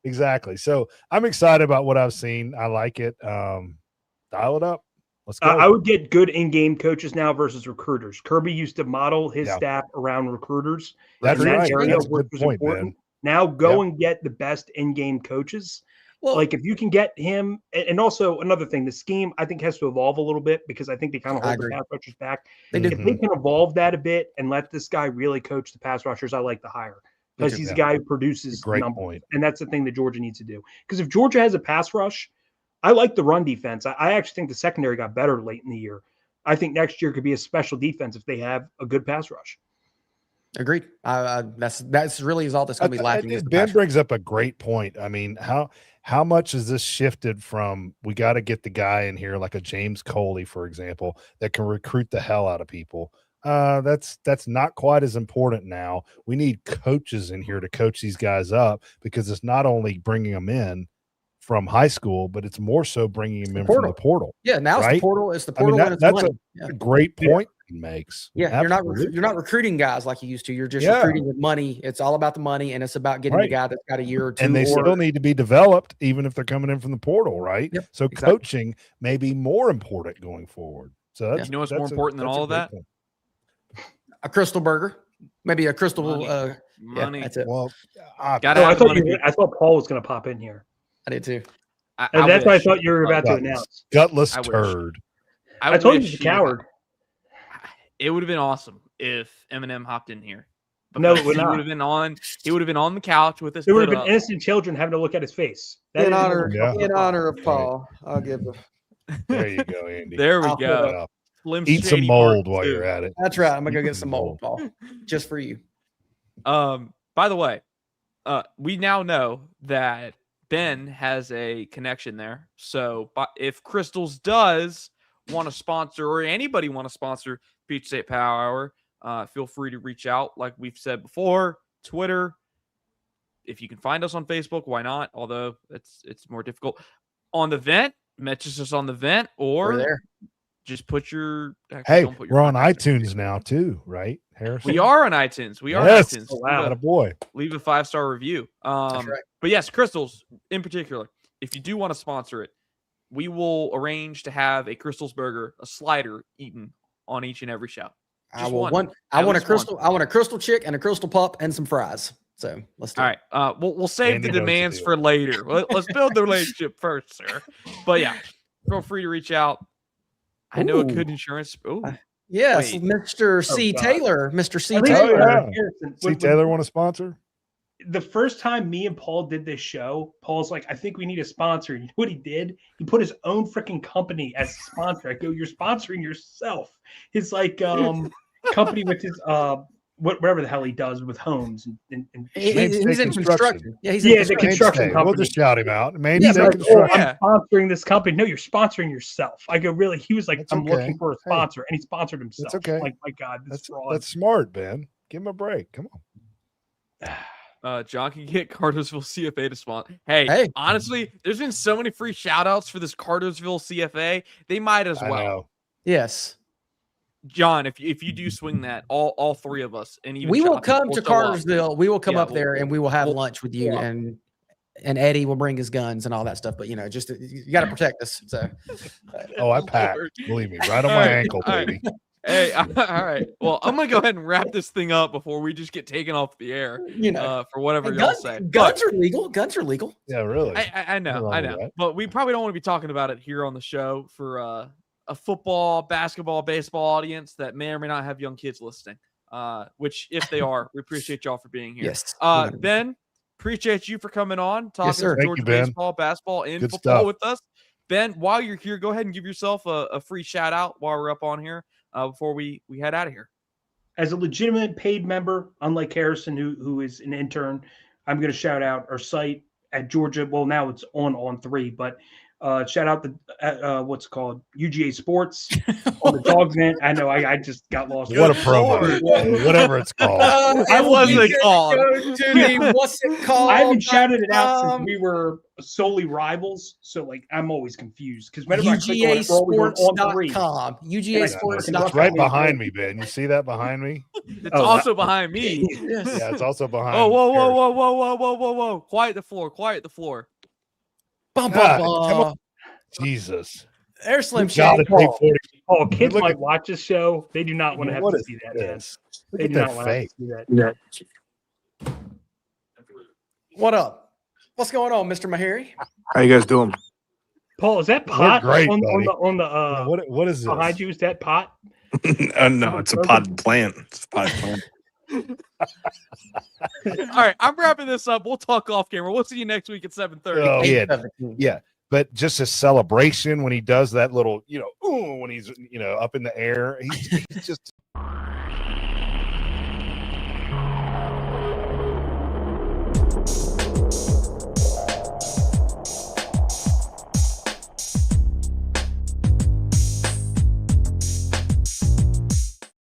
exactly. So I'm excited about what I've seen. I like it. Dial it up. Let's go. I would get good in-game coaches now versus recruiters. Kirby used to model his staff around recruiters. That's right. That's a good point, man. Now go and get the best in-game coaches. Well, like if you can get him, and also another thing, the scheme I think has to evolve a little bit because I think they kind of hold the pass rushers back. If they can evolve that a bit and let this guy really coach the pass rushers, I like the hire because he's a guy who produces numbers, and that's the thing that Georgia needs to do. Because if Georgia has a pass rush, I like the run defense. I actually think the secondary got better late in the year. I think next year could be a special defense if they have a good pass rush. Agreed. That's really is all that's going to be lacking. Ben brings up a great point. I mean, how much has this shifted from we got to get the guy in here like a James Coley, for example, that can recruit the hell out of people. That's not quite as important now. We need coaches in here to coach these guys up because it's not only bringing them in from high school, but it's more so bringing him in from the portal. Yeah, now it's the portal. It's the portal. I mean, that's a great point he makes. Yeah, absolutely. you're not recruiting guys like you used to. You're just recruiting with money. It's all about the money, and it's about getting the guy that's got a year or two. And they still need to be developed, even if they're coming in from the portal, right? Yep, so coaching may be more important going forward. So that's, you know what's more important than all of that? A crystal burger, maybe a crystal money. That's it. Well, I thought Paul was going to pop in here. I did too. And that's what I thought you were about to announce. Gutless turd. I told you he's a coward. It would have been awesome if Eminem hopped in here. No, it would not. He would have been on the couch with us. There would have been innocent children having to look at his face. In honor of Paul, I'll give the. There you go, Andy. There we go. Eat some mold while you're at it. That's right. I'm gonna go get some mold, Paul, just for you. By the way, we now know that Ben has a connection there. So if Crystals does want to sponsor, or anybody want to sponsor Peach State Power Hour, feel free to reach out. Like we've said before, Twitter. If you can find us on Facebook, why not? Although it's more difficult. On the vent, message us on the vent, or there. Just put your. We're on iTunes now too, right, Harrison? We are on iTunes. We are on iTunes. Oh, wow, a boy. Leave a 5-star review. That's right. But yes, Crystals in particular. If you do want to sponsor it, we will arrange to have a Crystals burger, a slider eaten on each and every show. I want a crystal chick and a crystal pup and some fries. So let's do it. All right. We'll save the demands for later. Let's build the relationship first, sir. But yeah, feel free to reach out. I know a good insurance. Yes, Mr. C. Taylor. Mr. C. Taylor. C. Taylor want to sponsor? The first time me and Paul did this show, Paul's like, I think we need a sponsor. You know what he did? He put his own freaking company as a sponsor. I go, you're sponsoring yourself. His like company with his whatever the hell he does with homes and he's in construction. Yeah, he's in construction company. We'll just shout him out. I'm sponsoring this company. No, you're sponsoring yourself. I go, really? He was like, I'm looking for a sponsor, and he sponsored himself. That's okay. Like, my God, that's smart, Ben. Give him a break. Come on. John can get Cartersville CFA to spawn. Hey, honestly, there's been so many free shout outs for this Cartersville CFA. They might as well. I know. Yes. John, if you do swing that, all three of us, and even we will Choppy come to Cartersville. We will come up we'll- there and we will have lunch with you, and Eddie will bring his guns and all that stuff. But just you got to protect us. So, Oh, I packed. Believe me, right on my ankle, baby. Hey, all right. Well, I'm gonna go ahead and wrap this thing up before we just get taken off the air. For whatever y'all say. Guns are legal. Guns are legal. Yeah, really. I know. But we probably don't want to be talking about it here on the show for a football, basketball, baseball audience that may or may not have young kids listening. Which, if they are, we appreciate y'all for being here. Yes. Ben, appreciate you for coming on, talking sir. Georgia baseball, basketball, and Good football stuff. with us. Ben, while you're here, go ahead and give yourself a free shout out while we're up on here before we head out of here. As a legitimate paid member, unlike Harrison, who is an intern, I'm going to shout out our site at Georgia. Well, now it's on 3, but shout out the what's it called, UGA Sports on the Dogs Vent. I know I just got lost. What a promo. Whatever it's called. It wasn't called. What's it called? I haven't shouted it out since we were solely rivals, so I'm always confused because whenever I click on it, we're always on 3. UGAsports.com. UGAsports.com. It's right behind me, Ben. You see that behind me? It's also behind me. Yeah, it's also behind. Oh, whoa. Quiet the floor. Bum, God, bum, come bum. on. Jesus. There's Slim Gotta Shady. take 40. Oh, kids Look might at- watch this show. They do not want to have What to is see that, man. this? Look They at do not that want to have face. to see that. What up? What's going on, Mr. Mahari? How you guys doing? Paul, is that pot great, on buddy. the What is this? behind you? Is that pot? No, it's a potted plant. It's a potted plant. All right, I'm wrapping this up. We'll talk off camera. We'll see you next week at 7:30. Oh, yeah. But just a celebration when he does that little, when he's, up in the air. He's just